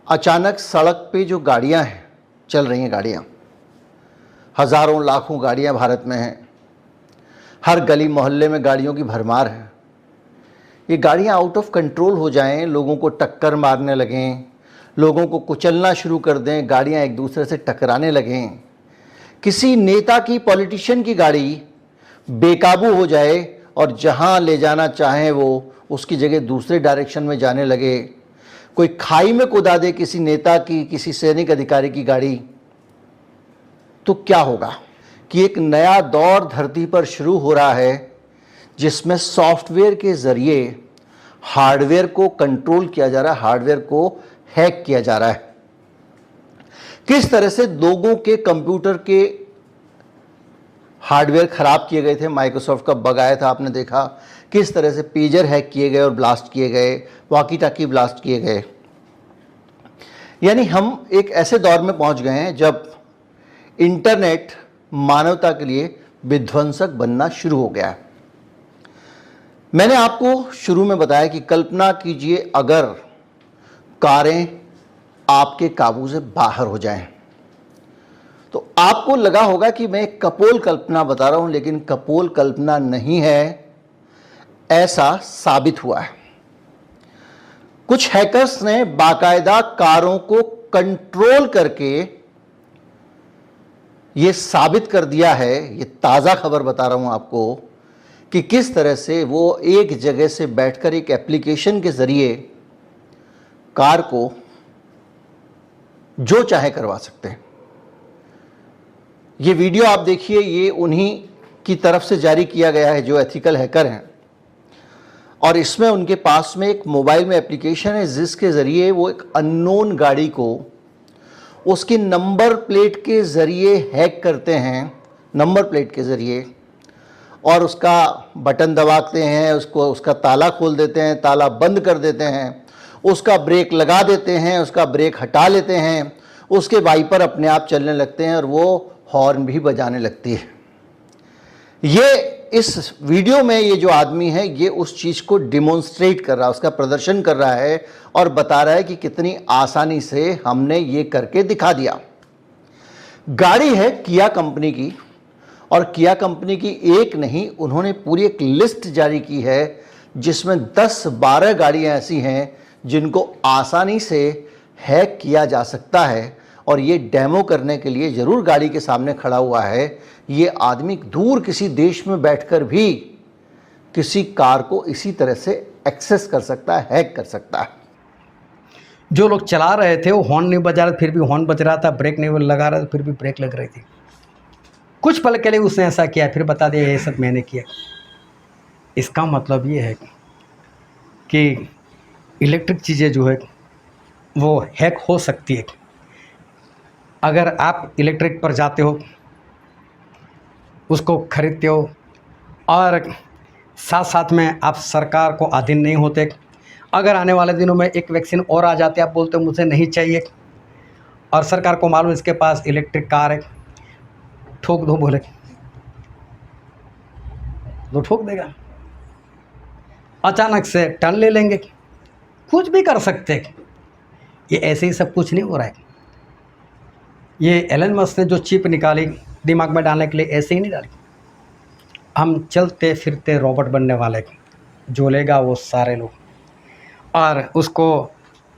अचानक सड़क पे जो गाड़ियां हैं, चल रही हैं गाड़ियां, हज़ारों लाखों गाड़ियां भारत में हैं, हर गली मोहल्ले में गाड़ियों की भरमार है। ये गाड़ियाँ आउट ऑफ कंट्रोल हो जाएं, लोगों को टक्कर मारने लगें, लोगों को कुचलना शुरू कर दें, गाड़ियाँ एक दूसरे से टकराने लगें, किसी नेता की, पॉलिटिशियन की गाड़ी बेकाबू हो जाए और जहाँ ले जाना चाहें वो उसकी जगह दूसरे डायरेक्शन में जाने लगे, कोई खाई में कुदा दे किसी नेता की, किसी सैनिक अधिकारी की गाड़ी, तो क्या होगा कि एक नया दौर धरती पर शुरू हो रहा है जिसमें सॉफ्टवेयर के ज़रिए हार्डवेयर को कंट्रोल किया जा रहा है, हार्डवेयर को हैक किया जा रहा है। किस तरह से लोगों के कंप्यूटर के हार्डवेयर खराब किए गए थे, माइक्रोसॉफ्ट का बग आया था, आपने देखा किस तरह से पेजर हैक किए गए और ब्लास्ट किए गए, वॉकी टॉकी ब्लास्ट किए गए। यानी हम एक ऐसे दौर में पहुंच गए हैं जब इंटरनेट मानवता के लिए विध्वंसक बनना शुरू हो गया है। मैंने आपको शुरू में बताया कि कल्पना कीजिए अगर कारें आपके काबू से बाहर हो जाएं, तो आपको लगा होगा कि मैं एक कपोल कल्पना बता रहा हूं, लेकिन कपोल कल्पना नहीं है, ऐसा साबित हुआ है। कुछ हैकर्स ने बाकायदा कारों को कंट्रोल करके ये साबित कर दिया है, ये ताज़ा खबर बता रहा हूं आपको, कि किस तरह से वो एक जगह से बैठकर एक एप्लीकेशन के ज़रिए कार को जो चाहे करवा सकते हैं। ये वीडियो आप देखिए, ये उन्हीं की तरफ से जारी किया गया है जो एथिकल हैकर हैं, और इसमें उनके पास में एक मोबाइल में एप्लीकेशन है जिसके ज़रिए वो एक अननोन गाड़ी को उसकी नंबर प्लेट के ज़रिए हैक करते हैं, नंबर प्लेट के ज़रिए, और उसका बटन दबाते हैं, उसका ताला खोल देते हैं, ताला बंद कर देते हैं, उसका ब्रेक लगा देते हैं, उसका ब्रेक हटा लेते हैं, उसके वाइपर अपने आप चलने लगते हैं और वो हॉर्न भी बजाने लगती है। ये इस वीडियो में ये जो आदमी है ये उस चीज़ को डिमॉन्स्ट्रेट कर रहा है, उसका प्रदर्शन कर रहा है और बता रहा है कि कितनी आसानी से हमने ये करके दिखा दिया। गाड़ी है किया कंपनी की, और किया कंपनी की एक नहीं, उन्होंने पूरी एक लिस्ट जारी की है जिसमें 10-12 गाड़ियाँ ऐसी हैं जिनको आसानी से हैक किया जा सकता है, और ये डेमो करने के लिए ज़रूर गाड़ी के सामने खड़ा हुआ है। ये आदमी दूर किसी देश में बैठकर भी किसी कार को इसी तरह से एक्सेस कर सकता है, हैक कर सकता है। जो लोग चला रहे थे वो हॉर्न नहीं बजा रहे, फिर भी हॉर्न बज रहा था, ब्रेक नहीं लगा रहा था, फिर भी ब्रेक लग रही थी। कुछ पल के लिए उसने ऐसा किया, फिर बता दिया ये सब मैंने किया। इसका मतलब ये है कि इलेक्ट्रिक चीज़ें जो है वो हैक हो सकती है। अगर आप इलेक्ट्रिक पर जाते हो, उसको खरीदते हो, और साथ साथ में आप सरकार को अधीन नहीं होते, अगर आने वाले दिनों में एक वैक्सीन और आ जाती है, आप बोलते हो मुझे नहीं चाहिए, और सरकार को मालूम इसके पास इलेक्ट्रिक कार है, ठोक दो बोले तो ठोक देगा, अचानक से टर्न ले लेंगे, कुछ भी कर सकते हैं। ये ऐसे ही सब कुछ नहीं हो रहा है। ये एलन मस्क ने जो चिप निकाली दिमाग में डालने के लिए, ऐसे ही नहीं डाली। हम चलते फिरते रोबोट बनने वाले, जो लेगा वो सारे लोग, और उसको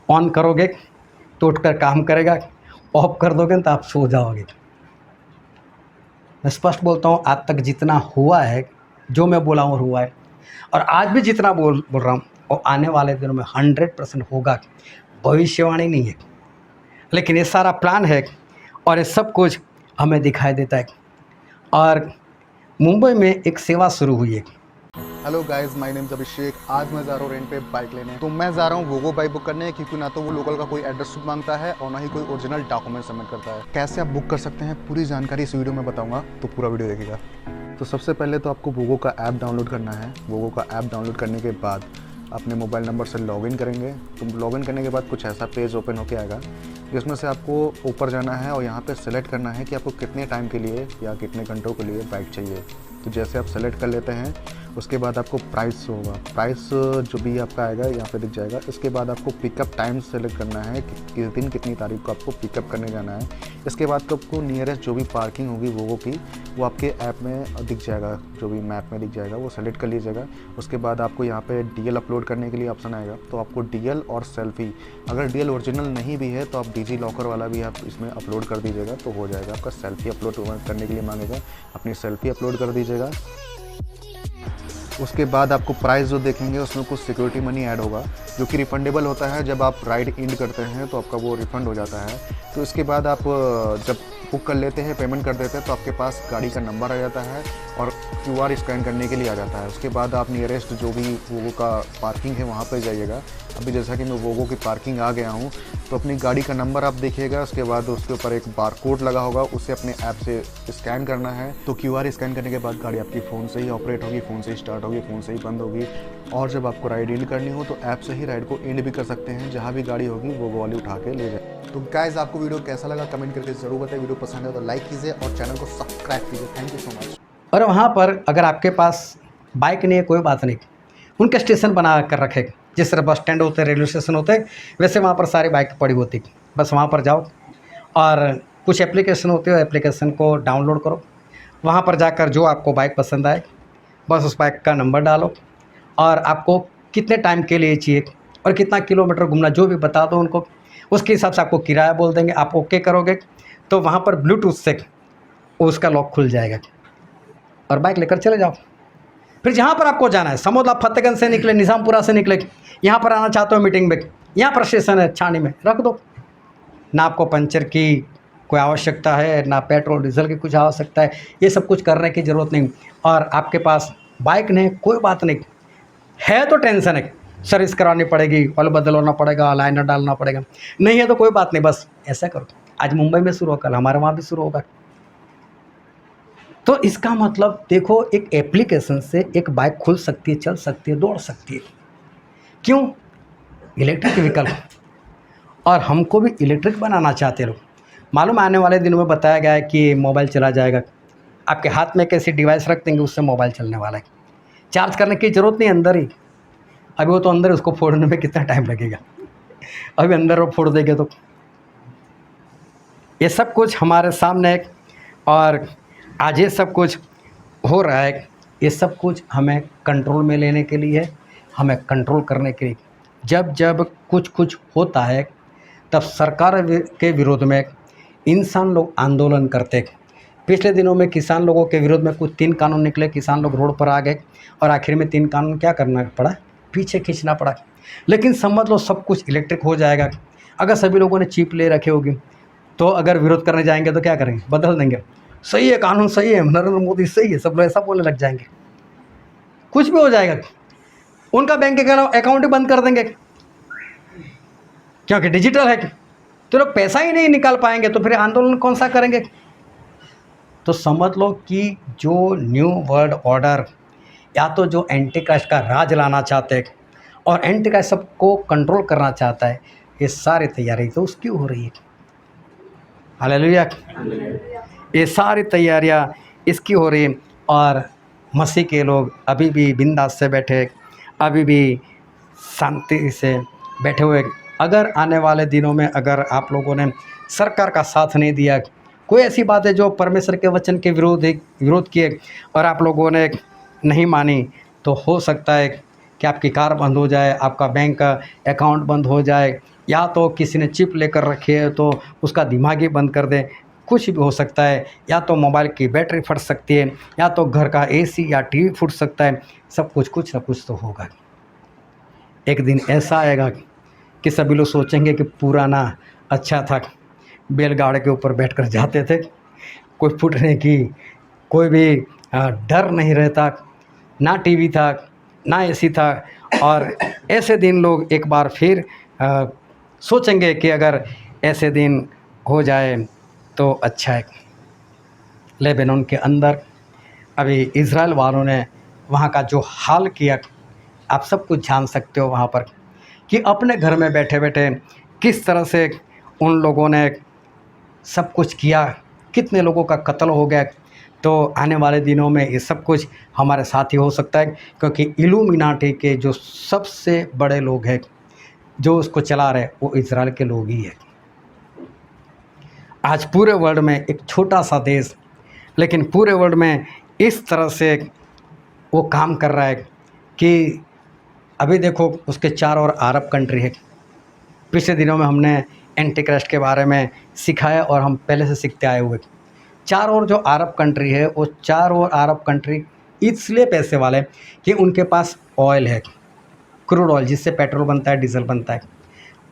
ऑन करोगे तो उठकर काम करेगा, ऑफ कर दोगे तो आप सो जाओगे। मैं स्पष्ट बोलता हूँ, आज तक जितना हुआ है, जो मैं बोला हूँ हुआ है, और आज भी जितना बोल रहा हूँ वो आने वाले दिनों में 100% होगा। भविष्यवाणी नहीं है, लेकिन ये सारा प्लान है और ये सब कुछ हमें दिखाई देता है। और मुंबई में एक सेवा शुरू हुई है। Hello guys, my name is Abhishek. आज मैं जा रहा हूँ रेंट पे बाइक लेने। तो मैं जा रहा हूँ वोगो बाइक बुक करने, क्योंकि ना तो वो लोकल का कोई एड्रेस मांगता है और ना ही कोई ओरिजिनल डॉक्यूमेंट सबमिट करता है। कैसे आप बुक कर सकते हैं पूरी जानकारी इस वीडियो में बताऊंगा, तो पूरा वीडियो देखिएगा। तो सबसे पहले तो आपको वोगो का ऐप डाउनलोड करना है। वोगो का ऐप डाउनलोड करने के बाद अपने मोबाइल नंबर से लॉगिन करेंगे। तो लॉगिन करने के बाद कुछ ऐसा पेज ओपन होकर आएगा, जिसमें से आपको ऊपर जाना है और यहाँ पे सेलेक्ट करना है कि आपको कितने टाइम के लिए या कितने घंटों के लिए बाइक चाहिए। तो जैसे आप सेलेक्ट कर लेते हैं, उसके बाद आपको प्राइस होगा, प्राइस जो भी आपका आएगा यहाँ पे दिख जाएगा। इसके बाद आपको पिकअप टाइम सेलेक्ट करना है कि किस दिन कितनी तारीख को आपको पिकअप करने जाना है। इसके बाद आपको नियरेस्ट जो भी पार्किंग होगी वोगो की वो आपके ऐप में दिख जाएगा, जो भी मैप में दिख जाएगा वो सेलेक्ट कर लीजिएगा। उसके बाद आपको यहाँ पे डीएल अपलोड करने के लिए ऑप्शन आएगा, तो आपको डीएल और सेल्फी, अगर डीएल ओरिजिनल नहीं भी है तो आप डिजी लॉकर वाला भी आप इसमें अपलोड कर दीजिएगा तो हो जाएगा। आपका सेल्फी अपलोड करने के लिए मांगेगा, अपनी सेल्फी अपलोड कर दीजिएगा। उसके बाद आपको प्राइस जो देखेंगे उसमें कुछ सिक्योरिटी मनी ऐड होगा जो कि रिफंडेबल होता है। जब आप राइड एंड करते हैं तो आपका वो रिफ़ंड हो जाता है। तो इसके बाद आप जब बुक कर लेते हैं, पेमेंट कर देते हैं, तो आपके पास गाड़ी का नंबर आ जाता है और QR स्कैन करने के लिए आ जाता है। उसके बाद आप नियरेस्ट जो भी वोगो का पार्किंग है वहाँ पर जाइएगा। अभी जैसा कि मैं वोगो की पार्किंग आ गया हूँ, तो अपनी गाड़ी का नंबर आप देखिएगा। उसके बाद उसके ऊपर एक बारकोड लगा होगा, उसे अपने ऐप से स्कैन करना है। तो QR स्कैन करने के बाद गाड़ी आपकी फ़ोन से ही ऑपरेट होगी, फ़ोन से ही स्टार्ट होगी, फ़ोन से ही बंद होगी। और जब आपको राइड एंड करनी हो तो ऐप से ही राइड को एंड भी कर सकते हैं। जहाँ भी गाड़ी होगी वो वाली उठा के ले जाए। तो गाइस, आपको वीडियो कैसा लगा कमेंट करके ज़रूर बताइए। वीडियो पसंद है तो लाइक कीजिए और चैनल को सब्सक्राइब कीजिए। Thank you so much. और वहाँ पर अगर आपके पास बाइक नहीं है कोई बात नहीं, उनके स्टेशन बना कर रखे, जिस तरह बस स्टैंड होते हैं, रेलवे स्टेशन होते हैं, वैसे वहाँ पर सारी बाइक पड़ी होती। बस वहाँ पर जाओ और कुछ एप्लीकेशन होते हो, एप्लीकेशन को डाउनलोड करो। वहाँ पर जाकर जो आपको बाइक पसंद आए बस उस बाइक का नंबर डालो और आपको कितने टाइम के लिए चाहिए और कितना किलोमीटर घूमना जो भी बता दो उनको, उसके हिसाब से आपको किराया बोल देंगे। आप ओके करोगे तो वहाँ पर ब्लूटूथ से उसका लॉक खुल जाएगा और बाइक लेकर चले जाओ। फिर जहाँ पर आपको जाना है, समोदा फतेहगंज से निकले, निज़ामपुरा से निकले, यहाँ पर आना चाहते हो मीटिंग में, यहाँ पर स्टेशन है छानी में, रख दो। ना आपको पंचर की कोई आवश्यकता है, ना पेट्रोल डीजल की कुछ आवश्यकता है, ये सब कुछ करने की ज़रूरत नहीं। और आपके पास बाइक नहीं, कोई बात नहीं है तो टेंशन है, सर्विस करानी पड़ेगी, ऑयल बदलवाना पड़ेगा, लाइनर डालना पड़ेगा। नहीं है तो कोई बात नहीं, बस ऐसा करो। आज मुंबई में शुरू हो, कल हमारे वहाँ भी शुरू होगा। तो इसका मतलब देखो, एक एप्लीकेशन से एक बाइक खुल सकती है, चल सकती है, दौड़ सकती है। क्यों? Electric vehicle. और हमको भी इलेक्ट्रिक बनाना चाहते लोग। मालूम आने वाले दिनों में बताया गया है कि मोबाइल चला जाएगा, आपके हाथ में कैसी डिवाइस रख देंगे उससे मोबाइल चलने वाला है। चार्ज करने की ज़रूरत नहीं, अंदर ही। अभी वो तो अंदर, उसको फोड़ने में कितना टाइम लगेगा, अभी अंदर वो फोड़ देंगे। तो ये सब कुछ हमारे सामने है और आज ये सब कुछ हो रहा है। ये सब कुछ हमें कंट्रोल में लेने के लिए, हमें कंट्रोल करने के लिए। जब जब कुछ होता है तब सरकार के विरोध में इंसान लोग आंदोलन करते। पिछले दिनों में किसान लोगों के विरोध में कुछ 3 कानून निकले, किसान लोग रोड पर आ गए और आखिर में 3 कानून क्या करना पड़ा, पीछे खींचना पड़ा। लेकिन समझ लो सब कुछ इलेक्ट्रिक हो जाएगा। अगर सभी लोगों ने चिप ले रखी होगी तो अगर विरोध करने जाएंगे तो क्या करेंगे, बदल देंगे। सही है, कानून सही है, नरेंद्र मोदी सही है, सब लोग ऐसा बोलने लग जाएंगे, कुछ भी हो जाएगा। उनका बैंक अकाउंट ही बंद कर देंगे क्योंकि डिजिटल है। तो लोग पैसा ही नहीं निकाल पाएंगे तो फिर आंदोलन कौन सा करेंगे। तो समझ लो कि जो न्यू वर्ल्ड ऑर्डर या तो जो एंटी क्राइस्ट का राज लाना चाहते हैं और एंटी क्राइस्ट सबको कंट्रोल करना चाहता है, ये सारी तैयारी तो उसकी हो रही है। हालेलुया। ये सारी तैयारियां इसकी हो रही है और मसीह के लोग अभी भी बिंदास से बैठे, अभी भी शांति से बैठे हुए। अगर आने वाले दिनों में अगर आप लोगों ने सरकार का साथ नहीं दिया, कोई ऐसी बात है जो परमेश्वर के वचन के विरोध किए और आप लोगों ने नहीं मानी, तो हो सकता है कि आपकी कार बंद हो जाए, आपका बैंक का अकाउंट बंद हो जाए, या तो किसी ने चिप लेकर रखी है तो उसका दिमाग ही बंद कर दे, कुछ भी हो सकता है। या तो मोबाइल की बैटरी फट सकती है, या तो घर का AC या टीवी फूट सकता है। सब कुछ ना कुछ तो होगा। एक दिन ऐसा आएगा कि सभी लोग सोचेंगे कि पुराना अच्छा था, बैलगाड़ी के ऊपर बैठकर जाते थे, कोई फूटने की कोई भी डर नहीं रहता, ना टीवी था ना AC था। और ऐसे दिन लोग एक बार फिर सोचेंगे कि अगर ऐसे दिन हो जाए तो अच्छा है। लेबनान के अंदर अभी इज़राइल वालों ने वहाँ का जो हाल किया, आप सब कुछ जान सकते हो वहाँ पर, कि अपने घर में बैठे बैठे किस तरह से उन लोगों ने सब कुछ किया, कितने लोगों का कत्ल हो गया। तो आने वाले दिनों में ये सब कुछ हमारे साथ ही हो सकता है, क्योंकि इल्यूमिनाटी के जो सबसे बड़े लोग हैं जो उसको चला रहे वो इजराइल के लोग ही हैं। आज पूरे वर्ल्ड में एक छोटा सा देश, लेकिन पूरे वर्ल्ड में इस तरह से वो काम कर रहा है कि अभी देखो उसके चारों ओर अरब कंट्री है। पिछले दिनों में हमने एंटी क्राइस्ट के बारे में सिखाया और हम पहले से सीखते आए हुए। चारों ओर जो अरब कंट्री है वो चारों ओर अरब कंट्री इसलिए पैसे वाले कि उनके पास ऑयल है, क्रूड ऑयल, जिससे पेट्रोल बनता है, डीजल बनता है,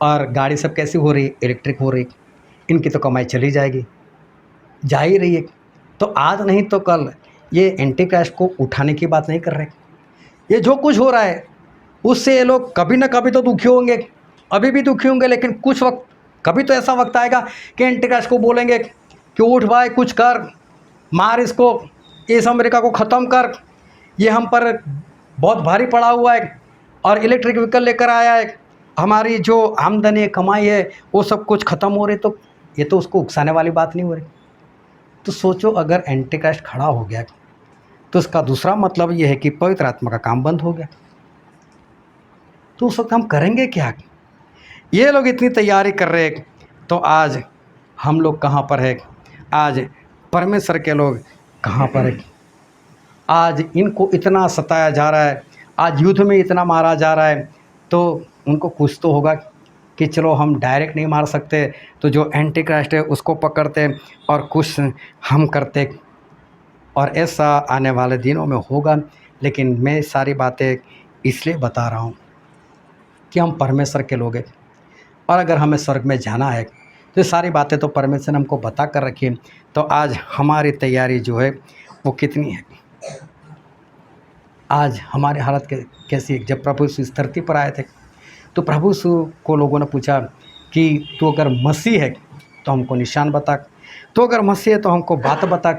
और गाड़ी सब कैसी हो रही, इलेक्ट्रिक हो रही। इनकी तो कमाई चली जाएगी, जा ही रही है। तो आज नहीं तो कल ये एंटी क्राइस्ट को उठाने की बात नहीं कर रहे। ये जो कुछ हो रहा है उससे ये लोग कभी ना कभी तो दुखी होंगे, अभी भी दुखी होंगे, लेकिन कुछ वक्त कभी तो ऐसा वक्त आएगा कि एंटी क्राइस्ट को बोलेंगे कि उठ भाई, कुछ कर, मार इसको, इस अमेरिका को ख़त्म कर, ये हम पर बहुत भारी पड़ा हुआ है और इलेक्ट्रिक व्हीकल लेकर आया है, हमारी जो आमदनी कमाई है वो सब कुछ ख़त्म हो रही। तो ये तो उसको उकसाने वाली बात नहीं हो रही। तो सोचो, अगर एंटी क्राइस्ट खड़ा हो गया तो उसका दूसरा मतलब ये है कि पवित्र आत्मा का काम बंद हो गया। तो उस वक्त हम करेंगे क्या? ये लोग इतनी तैयारी कर रहे हैं, तो आज हम लोग कहाँ पर है? आज परमेश्वर के लोग कहाँ पर है? आज इनको इतना सताया जा रहा है, आज युद्ध में इतना मारा जा रहा है, तो उनको कुछ तो होगा कि चलो हम डायरेक्ट नहीं मार सकते, तो जो एंटी क्राइस्ट है उसको पकड़ते और कुछ हम करते, और ऐसा आने वाले दिनों में होगा। लेकिन मैं सारी बातें इसलिए बता रहा हूँ कि हम परमेश्वर के लोग हैं, और अगर हमें स्वर्ग में जाना है तो ये सारी बातें तो परमेश्वर ने हमको बता कर रखी है। तो आज हमारी तैयारी जो है वो कितनी है? आज हमारी हालत कैसी है? जब प्रभु यीशु इस धरती पर आए थे तो प्रभु यीशु को लोगों ने पूछा कि तू अगर मसीह है तो हमको निशान बता, तो अगर मसीह है तो हमको बात बता।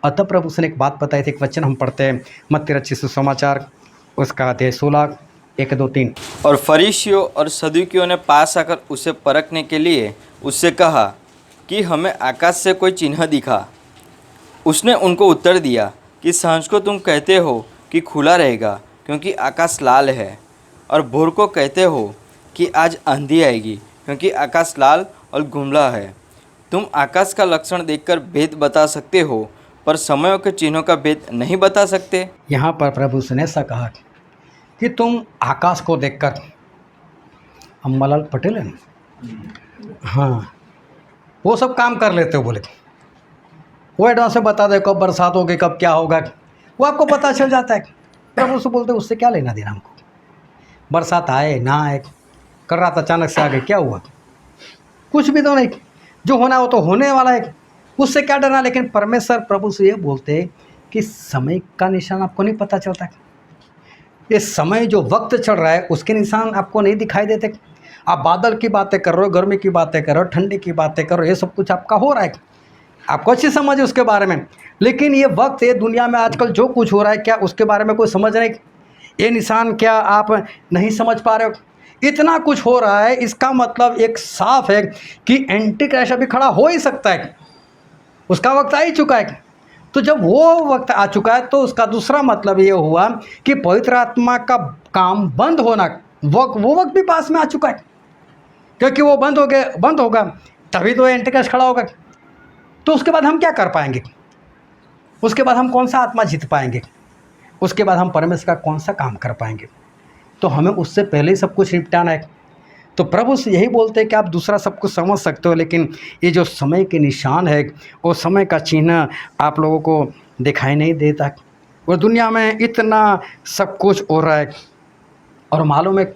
अतः प्रभु यीशु ने एक बात बताई थी, एक वचन हम पढ़ते हैं मत्ती रचित सुसमाचार उसका अध्याय 16 1 2 3। और फरीसियों और सदूकियों ने पास आकर उसे परखने के लिए उससे कहा कि हमें आकाश से कोई चिन्ह दिखा। उसने उनको उत्तर दिया कि सांझ को तुम कहते हो कि खुला रहेगा क्योंकि आकाश लाल है, और भोर को कहते हो कि आज आंधी आएगी क्योंकि आकाश लाल और धुंधला है। तुम आकाश का लक्षण देखकर भेद बता सकते हो, पर समयों के चिन्हों का भेद नहीं बता सकते। यहाँ पर प्रभु ने ऐसा कहा कि तुम आकाश को देखकर, अम्बालाल पटेल है ना, हाँ, वो सब काम कर लेते हो, बोले वो एडवांस में बता दे कब बरसात होगी, कब क्या होगा, वो आपको पता चल जाता है। प्रभु से बोलते उससे क्या लेना देना हमको, बरसात आए ना आए, कर रहा था अचानक से आ गए, क्या हुआ? कुछ भी तो नहीं, जो होना वो तो होने वाला है, उससे क्या डरना। लेकिन परमेश्वर प्रभु से ये बोलते कि समय का निशान आपको नहीं पता चलता, ये समय जो वक्त चल रहा है उसके निशान आपको नहीं दिखाई देते। आप बादल की बातें कर रहे हो, गर्मी की बातें कर रहे हो, ठंडी की बातें कर रहे हो, ये सब कुछ आपका हो रहा है, आपको अच्छी समझ है उसके बारे में। लेकिन ये वक्त, ये दुनिया में आजकल जो कुछ हो रहा है, क्या उसके बारे में कोई समझ नहीं? ये निशान क्या आप नहीं समझ पा रहे हो? इतना कुछ हो रहा है, इसका मतलब एक साफ है कि एंटी क्राइस्ट अभी खड़ा हो ही सकता है, उसका वक्त आ ही चुका है। तो जब वो वक्त आ चुका है तो उसका दूसरा मतलब ये हुआ कि पवित्र आत्मा का काम बंद होना, वो वक्त भी पास में आ चुका है, क्योंकि वो बंद होगा तभी तो एंटी क्राइस्ट खड़ा होगा। तो उसके बाद हम क्या कर पाएंगे? उसके बाद हम कौन सा आत्मा जीत पाएंगे? उसके बाद हम परमेश्वर का कौन सा काम कर पाएंगे? तो हमें उससे पहले ही सब कुछ निपटाना है। तो प्रभु से यही बोलते हैं कि आप दूसरा सब कुछ समझ सकते हो, लेकिन ये जो समय के निशान है, वो समय का चिन्ह आप लोगों को दिखाई नहीं देता। और दुनिया में इतना सब कुछ हो रहा है, और मालूम है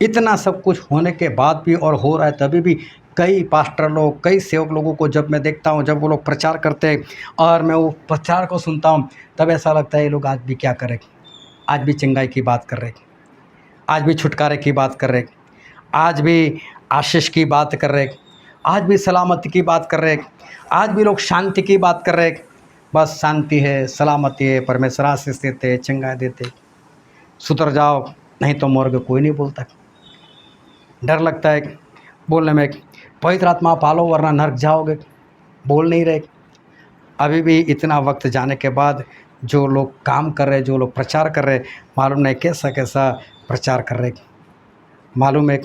इतना सब कुछ होने के बाद भी और हो रहा है तभी भी कई पास्टर लोग, कई सेवक लोगों को जब मैं देखता हूँ, जब वो लोग प्रचार करते हैं और मैं वो प्रचार को सुनता हूँ, तब ऐसा लगता है ये लोग आज भी क्या कर रहे, आज भी चंगाई की बात कर रहे, आज भी छुटकारे की बात कर रहे, आज भी आशीष की बात कर रहे, आज भी सलामती की बात कर रहे, आज भी लोग शांति की बात कर रहे। बस शांति है, सलामती है, परमेश्वर आशीष देते, चंगाई देते, सुधर जाओ नहीं तो मोर्गे कोई नहीं बोलता। डर लगता है बोलने में, पवित्र आत्मा पालो वरना नरक जाओगे, बोल नहीं रहे। अभी भी इतना वक्त जाने के बाद जो लोग काम कर रहे, जो लोग प्रचार कर रहे, मालूम नहीं कैसा कैसा प्रचार कर रहे। मालूम है,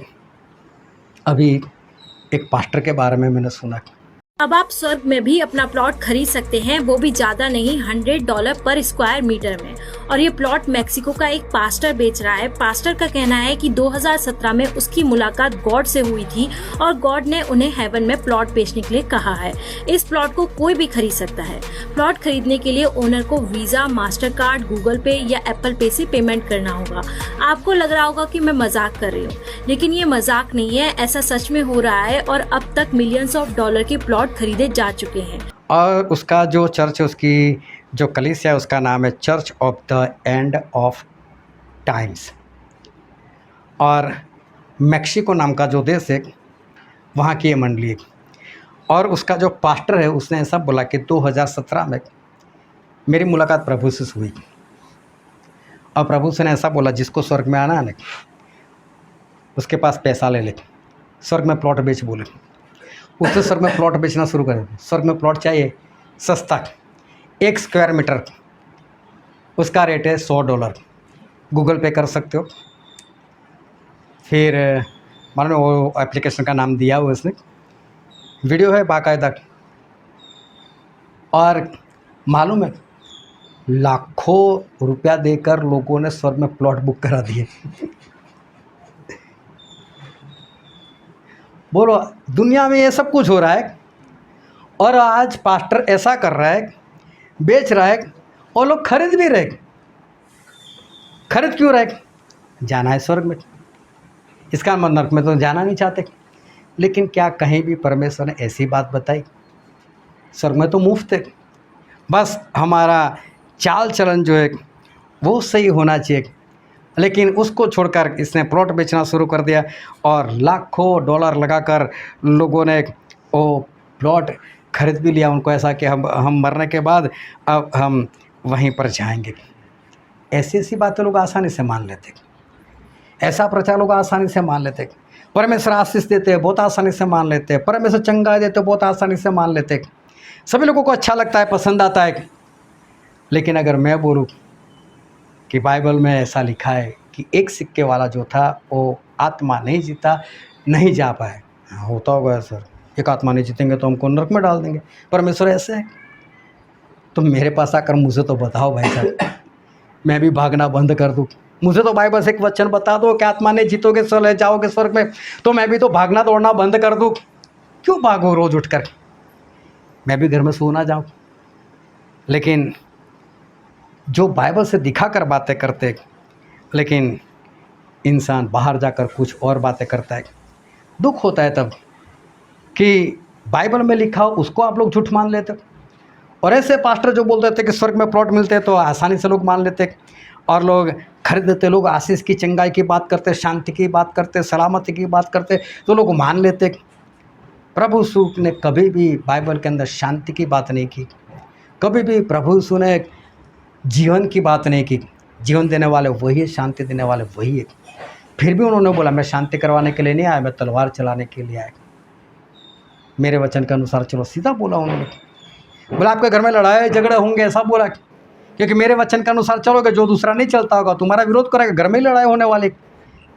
अभी एक पास्टर के बारे में मैंने सुना। अब आप स्वर्ग में भी अपना प्लॉट खरीद सकते हैं, वो भी ज्यादा नहीं, $100 पर स्क्वायर मीटर में। और ये प्लॉट मेक्सिको का एक पास्टर बेच रहा है। पास्टर का कहना है कि 2017 में उसकी मुलाकात गॉड से हुई थी और गॉड ने उन्हें हेवन में प्लॉट बेचने के लिए कहा है। इस प्लॉट को कोई भी खरीद सकता है। प्लॉट खरीदने के लिए ओनर को वीजा, मास्टर कार्ड, गूगल पे या एप्पल पे से पेमेंट करना होगा। आपको लग रहा होगा कि मैं मजाक कर रही हूँ, लेकिन ये मजाक नहीं है, ऐसा सच में हो रहा है और अब तक मिलियंस ऑफ डॉलर के प्लॉट खरीदे जा चुके हैं। और उसका जो चर्च, उसकी जो कलीसिया है, उसका नाम है church of the end of times. और मेक्सिको नाम का जो देश है, वहाँ की ये मंडली है। और उसका जो पास्टर है, उसने ऐसा बोला कि 2017 में मेरी मुलाकात प्रभु से हुई और प्रभु से ने ऐसा बोला, जिसको स्वर्ग में आना है ना, उसके पास पैसा ले ले, स्वर्ग में प्लॉट बेच बोले। उसने स्वर्ग में प्लॉट बेचना शुरू कर दिया। स्वर्ग में प्लॉट चाहिए सस्ता, 1 स्क्वायर मीटर उसका रेट है $100। गूगल पे कर सकते हो। फिर मालूम वो एप्लीकेशन का नाम दिया हुआ उसने, वीडियो है बाकायदा। और मालूम है, लाखों रुपया देकर लोगों ने स्वर्ग में प्लॉट बुक करा दिए। बोलो, दुनिया में ये सब कुछ हो रहा है और आज पास्टर ऐसा कर रहा है, बेच रहा है और लोग खरीद भी रहे। खरीद क्यों रहे? जाना है स्वर्ग में, इसका मतलब नरक में तो जाना नहीं चाहते। लेकिन क्या कहीं भी परमेश्वर ने ऐसी बात बताई? स्वर्ग में तो मुफ्त है, बस हमारा चाल चलन जो है वो सही होना चाहिए। लेकिन उसको छोड़कर इसने प्लॉट बेचना शुरू कर दिया और लाखों डॉलर लगाकर लोगों ने वो प्लॉट खरीद भी लिया। उनको ऐसा कि हम मरने के बाद अब हम वहीं पर जाएंगे। ऐसी ऐसी बातें लोग आसानी से मान लेते, ऐसा प्रचार लोग आसानी से मान लेते। परमेश्वर आशीष देते हैं, बहुत आसानी से मान लेते हैं। परमेश्वर चंगाई देते, बहुत आसानी से मान लेते। सभी लोगों को अच्छा लगता है, पसंद आता है। लेकिन अगर मैं बोलूँ कि बाइबल में ऐसा लिखा है कि एक सिक्के वाला जो था वो आत्मा नहीं जीता, नहीं जा पाए। होता होगा सर, एक आत्मा नहीं जीतेंगे तो हमको नरक में डाल देंगे। परमेश्वर ऐसे है? तो मेरे पास आकर मुझे तो बताओ भाई साहब, मैं भी भागना बंद कर दूँ? मुझे तो बाइबल से एक वचन बता दो कि आत्मा नहीं जीतोगे चले जाओगे स्वर्ग में, तो मैं भी तो भागना दौड़ना बंद कर दूँ। क्यों भागो रोज़ उठकर? मैं भी घर में सो ना जाऊँ। लेकिन जो बाइबल से दिखाकर बातें करते, लेकिन इंसान बाहर जाकर कुछ और बातें करता है। दुख होता है तब कि बाइबल में लिखा हो उसको आप लोग झूठ मान लेते। और ऐसे पास्टर जो बोलते थे कि स्वर्ग में प्लॉट मिलते हैं तो आसानी से लोग मान लेते और लोग खरीद देते। लोग आशीष की, चंगाई की बात करते, शांति की बात करते, सलामती की बात करते तो लोग मान लेते। प्रभु यीशु ने कभी भी बाइबल के अंदर शांति की बात नहीं की, कभी भी प्रभु यीशु ने जीवन की बात नहीं की। जीवन देने वाले वही है, शांति देने वाले वही है। फिर भी उन्होंने बोला मैं शांति करवाने के लिए नहीं आया, मैं तलवार चलाने के लिए आया। मेरे वचन के अनुसार चलो, सीधा बोला उन्होंने। बोला आपके घर में लड़ाई झगड़े होंगे, ऐसा बोला, क्योंकि मेरे वचन के अनुसार चलोगे, जो दूसरा नहीं चलता होगा तुम्हारा विरोध करेगा, घर में ही लड़ाई होने वाली।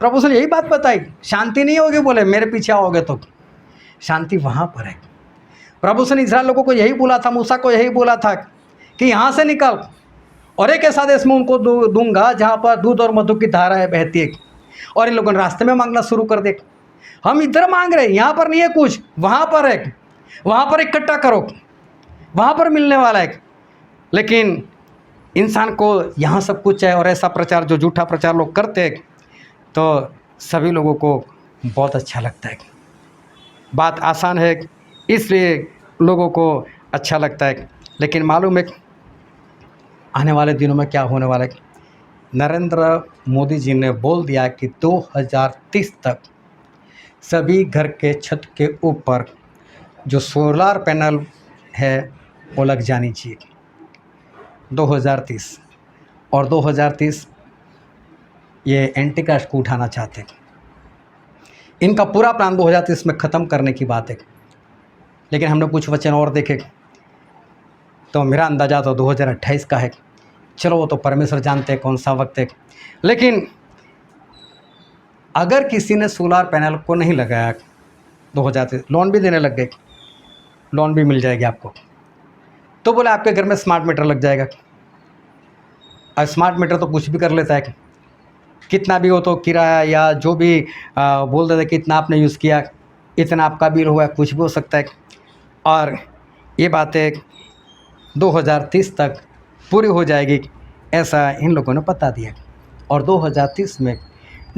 प्रभु से यही बात बताई, शांति नहीं होगी। बोले मेरे पीछे आओगे तो शांति वहाँ पर है। प्रभु से इस्राएल लोगों को यही बोला था, मूसा को यही बोला था कि यहाँ से निकल और एक ऐसा देश में उनको दूंगा जहाँ पर दूध और मधु की धाराएं बहती है। और इन लोगों ने रास्ते में मांगना शुरू कर दे। हम इधर मांग रहे हैं, यहाँ पर नहीं है कुछ, वहाँ पर है, वहाँ पर इकट्ठा करो, वहाँ पर मिलने वाला है। लेकिन इंसान को यहाँ सब कुछ है। और ऐसा प्रचार, जो झूठा प्रचार लोग करते हैं, तो सभी लोगों को बहुत अच्छा लगता है। बात आसान है इसलिए लोगों को अच्छा लगता है। लेकिन मालूम है आने वाले दिनों में क्या होने वाला है? नरेंद्र मोदी जी ने बोल दिया कि 2030 तक सभी घर के छत के ऊपर जो सोलर पैनल है वो लग जानी चाहिए। 2030 और 2030 ये एंटी कास्ट को उठाना चाहते हैं। इनका पूरा प्लान 2030 में ख़त्म करने की बात है। लेकिन हमने कुछ वचन और देखे तो मेरा अंदाज़ा तो 2028 का है। चलो वो तो परमेश्वर जानते हैं कौन सा वक्त है। लेकिन अगर किसी ने सोलर पैनल को नहीं लगाया 2023, लोन भी देने लग गए, लोन भी मिल जाएगी आपको, तो बोले आपके घर में स्मार्ट मीटर लग जाएगा। और स्मार्ट मीटर तो कुछ भी कर लेता है, कितना भी हो तो किराया या जो भी बोल देते कितना आपने यूज़ किया इतना आपका बिल हुआ, कुछ भी हो सकता है। और ये बातें 2030 तक पूरी हो जाएगी ऐसा इन लोगों ने बता दिया। और 2030 में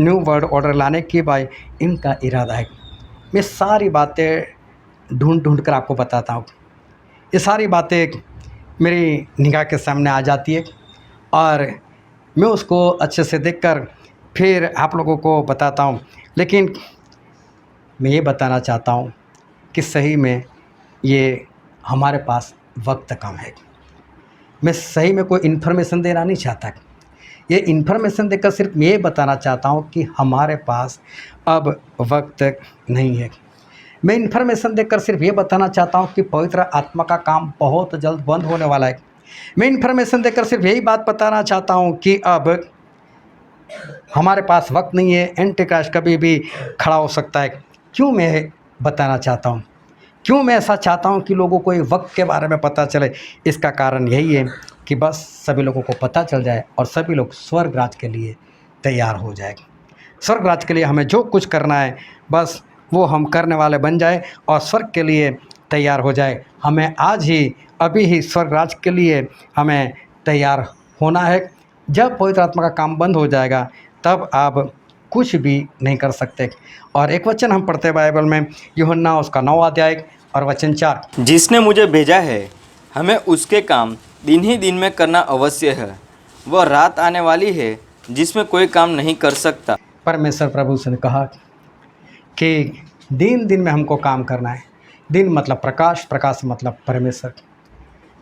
न्यू वर्ल्ड ऑर्डर लाने की भाई इनका इरादा है। मैं सारी बातें ढूंढ कर आपको बताता हूँ। ये सारी बातें मेरी निगाह के सामने आ जाती है और मैं उसको अच्छे से देखकर फिर आप लोगों को बताता हूँ। लेकिन मैं ये बताना चाहता हूँ कि सही में ये हमारे पास वक्त कम है। मैं सही में कोई इन्फॉर्मेशन देना नहीं चाहता। ये इन्फॉर्मेशन देकर सिर्फ मैं ये बताना चाहता हूँ कि हमारे पास अब वक्त नहीं है। मैं इन्फॉर्मेशन देकर सिर्फ ये बताना चाहता हूँ कि पवित्र आत्मा का काम बहुत जल्द बंद होने वाला है। मैं इन्फॉर्मेशन देकर सिर्फ यही बात बताना चाहता हूँ कि अब हमारे पास वक्त नहीं है, एंटी क्राइस्ट कभी भी खड़ा हो सकता है। क्यों मैं बताना चाहता हूँ, क्यों मैं ऐसा चाहता हूँ कि लोगों को ये वक्त के बारे में पता चले? इसका कारण यही है कि बस सभी लोगों को पता चल जाए और सभी लोग स्वर्ग राज के लिए तैयार हो जाए। स्वर्ग राज के लिए हमें जो कुछ करना है बस वो हम करने वाले बन जाए और स्वर्ग के लिए तैयार हो जाए। हमें आज ही अभी ही स्वर्ग राज के लिए हमें तैयार होना है। जब पवित्र आत्मा का काम बंद हो जाएगा तब आप कुछ भी नहीं कर सकते। और एक वचन हम पढ़ते हैं बाइबल में, यूहन्ना उसका 9 अध्याय और वचन 4। जिसने मुझे भेजा है हमें उसके काम दिन ही दिन में करना अवश्य है। वह रात आने वाली है जिसमें कोई काम नहीं कर सकता। परमेश्वर प्रभु से ने कहा कि दिन दिन में हमको काम करना है। दिन मतलब प्रकाश, प्रकाश मतलब परमेश्वर।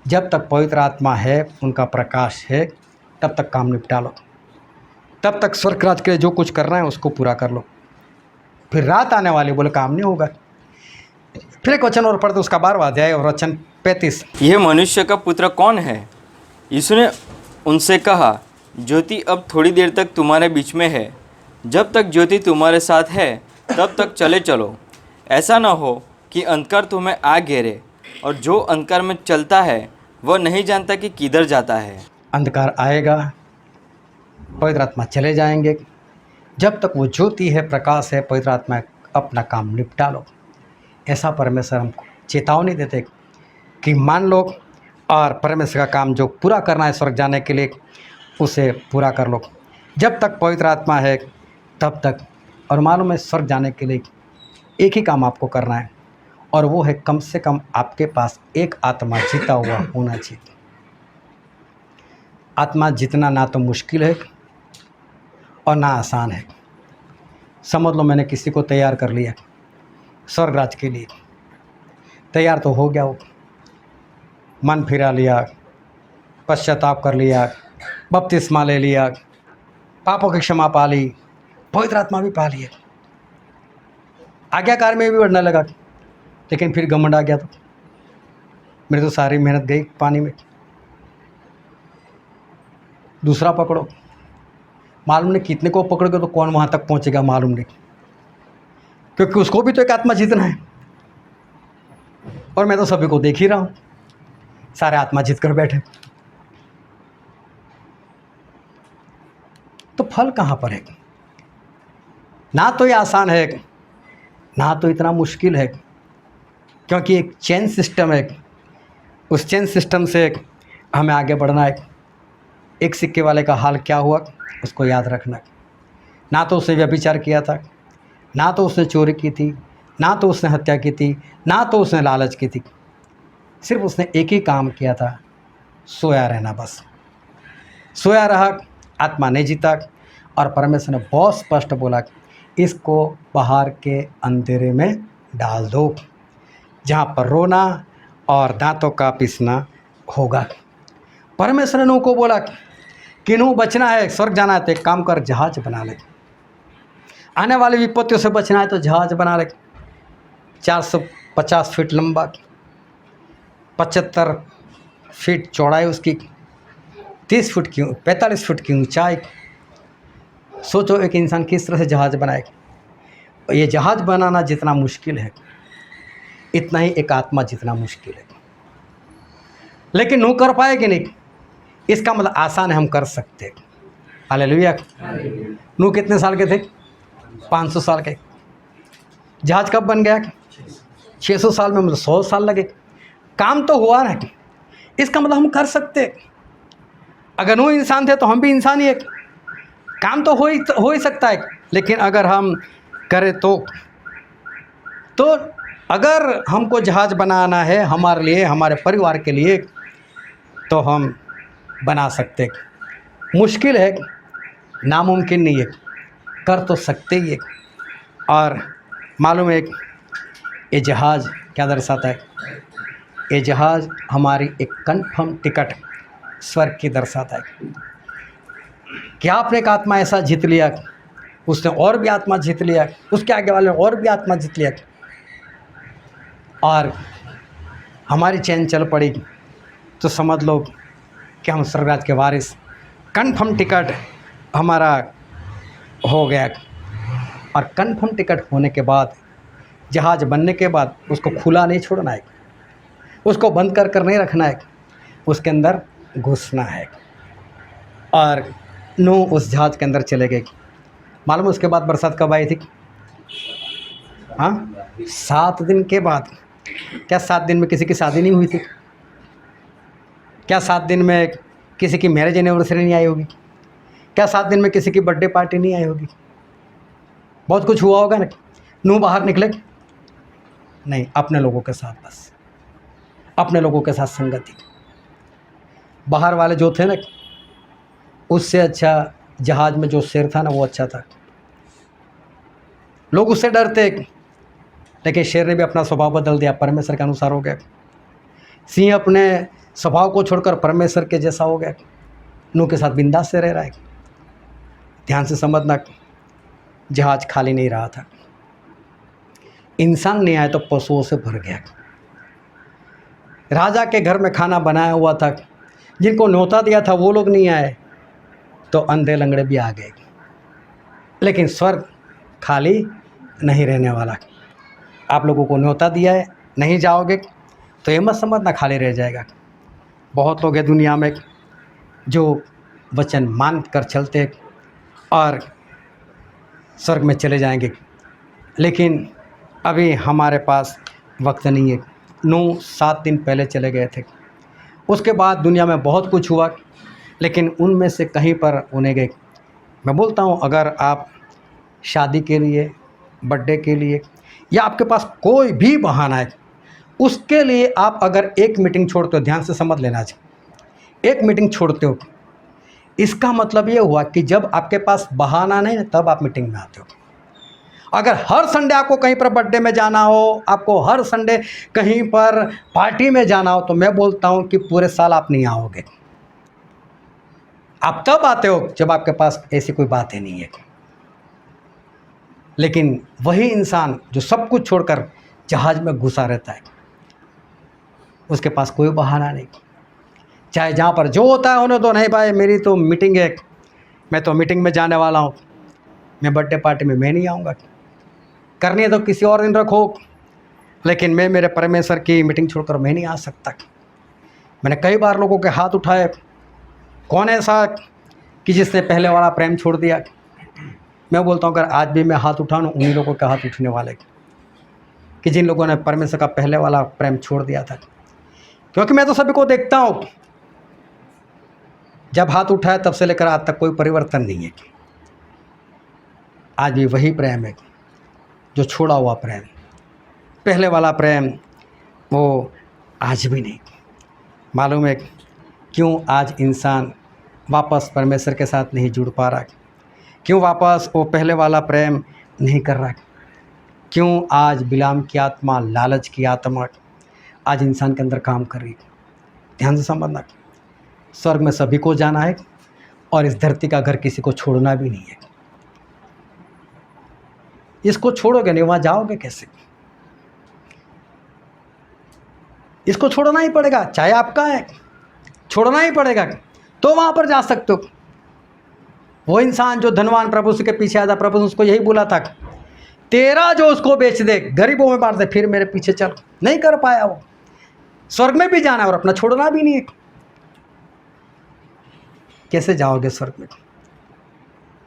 जब तक पवित्र आत्मा है, उनका प्रकाश है, तब तक काम निपटा लो। तब तक स्वर्ग राज के लिए जो कुछ करना है उसको पूरा कर लो। फिर रात आने वाली बोले काम नहीं होगा। फिर एक वचन और पढ़ते उसका 12वां अध्याय और वचन 35। यह मनुष्य का पुत्र कौन है? यीशु ने उनसे कहा, ज्योति अब थोड़ी देर तक तुम्हारे बीच में है। जब तक ज्योति तुम्हारे साथ है तब तक चले चलो। ऐसा न हो कि अंधकार तुम्हें आ घेरे, और जो अंधकार में चलता है वह नहीं जानता कि किधर जाता है। अंधकार आएगा, पवित्र आत्मा चले जाएंगे। जब तक वो ज्योति है, प्रकाश है, पवित्र आत्मा अपना काम निपटा लो। ऐसा परमेश्वर हमको चेतावनी देते कि मान लो और परमेश्वर का काम जो पूरा करना है स्वर्ग जाने के लिए उसे पूरा कर लो। जब तक पवित्र आत्मा है तब तक। और मालूम है स्वर्ग जाने के लिए एक ही काम आपको करना है और वो है कम से कम आपके पास एक आत्मा जीता हुआ होना चाहिए। आत्मा जितना ना तो मुश्किल है और ना आसान है। समझ लो मैंने किसी को तैयार कर लिया स्वर्ग राज के लिए। तैयार तो हो गया, वो मन फिरा लिया, पश्चाताप कर लिया, बपतिस्मा ले लिया, पापों की क्षमा पा ली, पवित्र आत्मा भी पा लिया, आज्ञाकार में भी बढ़ने लगा। लेकिन फिर घमंड आ गया तो मेरी तो सारी मेहनत गई पानी में। दूसरा पकड़ो, मालूम नहीं कितने को पकड़ोगे तो कौन वहाँ तक पहुँचेगा मालूम नहीं, क्योंकि उसको भी तो एक आत्मा जीतना है। और मैं तो सभी को देख ही रहा हूँ, सारे आत्मा जीत कर बैठे। तो फल कहाँ पर है? ना तो ये आसान है, ना तो इतना मुश्किल है, क्योंकि एक चेन सिस्टम है। उस चेन सिस्टम से हमें आगे बढ़ना है। एक सिक्के वाले का हाल क्या हुआ उसको याद रखना। ना तो उसने व्यभिचार किया था, ना तो उसने चोरी की थी, ना तो उसने हत्या की थी, ना तो उसने लालच की थी। सिर्फ उसने एक ही काम किया था, सोया रहना। बस सोया रहा, आत्मा नहीं जीता। और परमेश्वर ने बहुत स्पष्ट बोला इसको बाहर के अंधेरे में डाल दो, जहाँ पर रोना और दांतों का पिसना होगा। परमेश्वर ने नूह को बोला कि नूह बचना है, स्वर्ग जाना है तो एक काम कर, जहाज बना ले। आने वाली विपत्तियों से बचना है तो जहाज बना ले। 450 फीट लंबा, 75 फीट चौड़ाई उसकी, 30 फुट की, 45 फुट की ऊंचाई। सोचो एक इंसान किस तरह से जहाज़ बनाएगा। ये जहाज़ बनाना जितना मुश्किल है इतना ही एक आत्मा जितना मुश्किल है। लेकिन नूह कर पाएगी नहीं, इसका मतलब आसान है, हम कर सकते हैं। हालेलुया। नूह कितने साल के थे? 500 साल के। जहाज कब बन गया? 600 साल में, मतलब 100 साल लगे। काम तो हुआ ना, इसका मतलब हम कर सकते। अगर नूह इंसान थे तो हम भी इंसान ही है। काम तो हो ही सकता है, लेकिन अगर हम करें तो अगर हमको जहाज़ बनाना है हमारे लिए, हमारे परिवार के लिए, तो हम बना सकते। मुश्किल है, नामुमकिन नहीं है, कर तो सकते ही है। और मालूम है ये जहाज़ क्या दर्शाता है? ये जहाज़ हमारी एक कन्फर्म टिकट स्वर्ग की दर्शाता है। क्या आपने एक आत्मा ऐसा जीत लिया, उसने और भी आत्मा जीत लिया, उसके आगे वाले ने और भी आत्मा जीत लिया, और हमारी चैन चल पड़ी, तो समझ लो कि हम स्वर्गराज के वारिस, कन्फर्म टिकट हमारा हो गया। और कन्फर्म टिकट होने के बाद, जहाज़ बनने के बाद उसको खुला नहीं छोड़ना है, उसको बंद कर नहीं रखना है, उसके अंदर घुसना है। और नूह उस जहाज़ के अंदर चले गए। मालूम उसके बाद बरसात कब आई थी? हाँ, 7 दिन के बाद। क्या 7 दिन में किसी की शादी नहीं हुई थी? क्या 7 दिन में किसी की मैरिज एनिवर्सरी नहीं आई होगी? क्या 7 दिन में किसी की बर्थडे पार्टी नहीं आई होगी? बहुत कुछ हुआ होगा ना। नूह बाहर निकले नहीं, अपने लोगों के साथ, बस अपने लोगों के साथ संगति। बाहर वाले जो थे ना, उससे अच्छा जहाज़ में जो शेर था ना, वो अच्छा था। लोग उससे डरते, लेकिन शेर ने भी अपना स्वभाव बदल दिया, परमेश्वर के अनुसार हो गया। सिंह अपने स्वभाव को छोड़कर परमेश्वर के जैसा हो गया। नूह के साथ बिंदास से रह रहा है। ध्यान से समझना, जहाज खाली नहीं रहा था। इंसान नहीं आए तो पशुओं से भर गया। राजा के घर में खाना बनाया हुआ था, जिनको न्योता दिया था वो लोग नहीं आए, तो अंधे लंगड़े भी आ गए। लेकिन स्वर्ग खाली नहीं रहने वाला। आप लोगों को न्योता दिया है, नहीं जाओगे तो ये मत समझना खाली रह जाएगा। बहुत लोग हैं दुनिया में जो वचन मान कर चलते और स्वर्ग में चले जाएंगे, लेकिन अभी हमारे पास वक्त नहीं है। नूह 7 दिन पहले चले गए थे। उसके बाद दुनिया में बहुत कुछ हुआ, लेकिन उनमें से कहीं पर उन्हें गए। मैं बोलता हूँ, अगर आप शादी के लिए, बर्थडे के लिए, या आपके पास कोई भी बहाना है, उसके लिए आप अगर एक मीटिंग छोड़ते हो, ध्यान से समझ लेना चाहिए, एक मीटिंग छोड़ते हो, इसका मतलब ये हुआ कि जब आपके पास बहाना नहीं है तब आप मीटिंग में आते हो। अगर हर संडे आपको कहीं पर बर्थडे में जाना हो, आपको हर संडे कहीं पर पार्टी में जाना हो, तो मैं बोलता हूँ कि पूरे साल आप नहीं आओगे। आप तब आते हो जब आपके पास ऐसी कोई बात ही नहीं है। लेकिन वही इंसान जो सब कुछ छोड़कर जहाज में घुसा रहता है, उसके पास कोई बहाना नहीं, चाहे जहाँ पर जो होता है होने दो। नहीं भाई, मेरी तो मीटिंग है, मैं तो मीटिंग में जाने वाला हूँ, मैं बर्थडे पार्टी में मैं नहीं आऊँगा। करनी है तो किसी और दिन रखो, लेकिन मैं मेरे परमेश्वर की मीटिंग छोड़कर मैं नहीं आ सकता। मैंने कई बार लोगों के हाथ उठाए, कौन ऐसा कि जिसने पहले वाला प्रेम छोड़ दिया? मैं बोलता हूँ, अगर आज भी मैं हाथ उठाऊँ, उन्हीं लोगों के हाथ उठने वाले कि जिन लोगों ने परमेश्वर का पहले वाला प्रेम छोड़ दिया था। क्योंकि मैं तो सभी को देखता हूँ, जब हाथ उठाया तब से लेकर आज तक कोई परिवर्तन नहीं है। आज भी वही प्रेम है जो छोड़ा हुआ प्रेम, पहले वाला प्रेम वो आज भी नहीं। मालूम है क्यों आज इंसान वापस परमेश्वर के साथ नहीं जुड़ पा रहा? क्यों वापस वो पहले वाला प्रेम नहीं कर रहा? क्यों आज बिलाम की आत्मा, लालच की आत्मा आज इंसान के अंदर काम कर रही है? ध्यान से समझना, स्वर्ग में सभी को जाना है और इस धरती का घर किसी को छोड़ना भी नहीं है। इसको छोड़ोगे नहीं, वहाँ जाओगे कैसे? इसको छोड़ना ही पड़ेगा, चाहे आपका है, छोड़ना ही पड़ेगा तो वहाँ पर जा सकते हो। वो इंसान जो धनवान प्रभु के पीछे आया था, प्रभु उसको यही बोला था, तेरा जो उसको बेच दे, गरीबों में बांट दे, फिर मेरे पीछे चल। नहीं कर पाया वो। स्वर्ग में भी जाना और अपना छोड़ना भी नहीं है। कैसे जाओगे स्वर्ग में?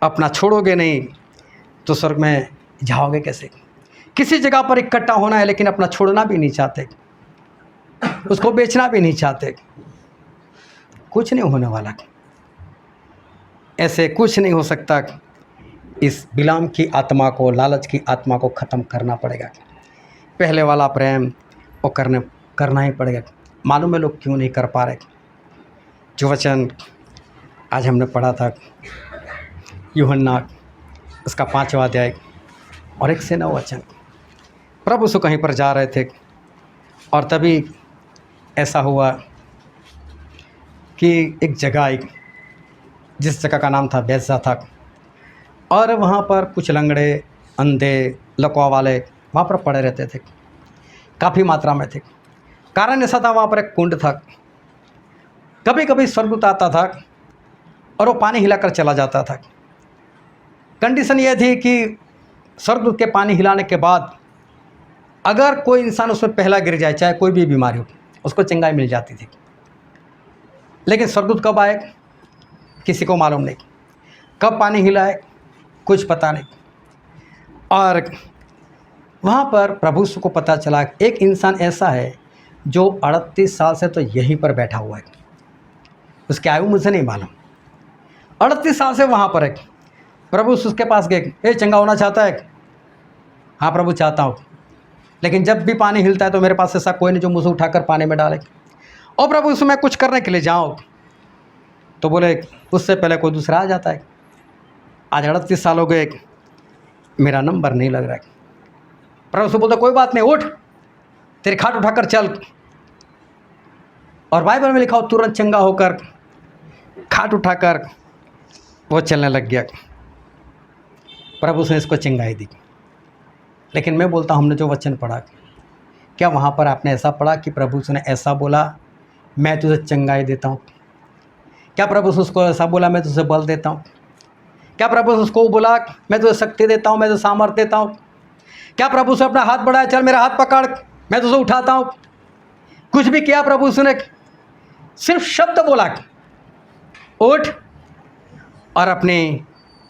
अपना छोड़ोगे नहीं तो स्वर्ग में जाओगे कैसे? किसी जगह पर इकट्ठा होना है लेकिन अपना छोड़ना भी नहीं चाहते, उसको बेचना भी नहीं चाहते, कुछ नहीं होने वाला। ऐसे कुछ नहीं हो सकता। इस बिलाम की आत्मा को, लालच की आत्मा को ख़त्म करना पड़ेगा। पहले वाला प्रेम वो करना ही पड़ेगा। मालूम है लोग क्यों नहीं कर पा रहे? जो वचन आज हमने पढ़ा था यूहन्ना उसका 5वां अध्याय और 1 से 9 वचन, प्रभु से कहीं पर जा रहे थे और तभी ऐसा हुआ कि एक जगह, जिस जगह का नाम था बैतसैदा था, और वहाँ पर कुछ लंगड़े, अंधे, लकवा वाले वहाँ पर पड़े रहते थे, काफ़ी मात्रा में थे। कारण ऐसा था वहाँ पर एक कुंड था। कभी कभी स्वर्गदूत आता था और वो पानी हिलाकर चला जाता था। कंडीशन ये थी कि स्वर्गदूत के पानी हिलाने के बाद अगर कोई इंसान उसमें पहला गिर जाए, चाहे कोई भी बीमारी हो, उसको चंगाई मिल जाती थी। लेकिन स्वर्गदूत कब आए किसी को मालूम नहीं, कब पानी हिलाए कुछ पता नहीं। और वहाँ पर प्रभु को पता चला एक इंसान ऐसा है जो 38 साल से तो यहीं पर बैठा हुआ है। उसकी आयु मुझे नहीं मालूम, 38 साल से वहाँ पर है। प्रभु उसके पास गए, ए चंगा होना चाहता है? हाँ प्रभु चाहता हूँ, लेकिन जब भी पानी हिलता है तो मेरे पास ऐसा कोई नहीं जो मुझे उठाकर पानी में डाले। और प्रभु उसमें कुछ करने के लिए जाओ तो बोले उससे पहले कोई दूसरा आ जाता है। आज 38 साल हो गए, मेरा नंबर नहीं लग रहा है। प्रभु से बोलता कोई बात नहीं, उठ, तेरी खाट उठाकर चल। और बाइबल में लिखा हो तुरंत चंगा होकर खाट उठाकर वो चलने लग गया। प्रभु ने इसको चंगाई दी। लेकिन मैं बोलता हूँ हमने जो वचन पढ़ा, क्या वहाँ पर आपने ऐसा पढ़ा कि प्रभु ने ऐसा बोला मैं तुझे चंगाई देता हूँ? क्या प्रभु उसको ऐसा बोला मैं तुझे बल देता हूँ? क्या प्रभु उसको बोला मैं तुझे शक्ति देता हूँ, मैं तुझे सामर्थ्य देता हूँ? क्या प्रभु से अपना हाथ बढ़ाया, चल मेरा हाथ पकड़, मैं तुझे उठाता हूँ? कुछ भी किया प्रभु ने? सिर्फ शब्द बोला, उठ और अपनी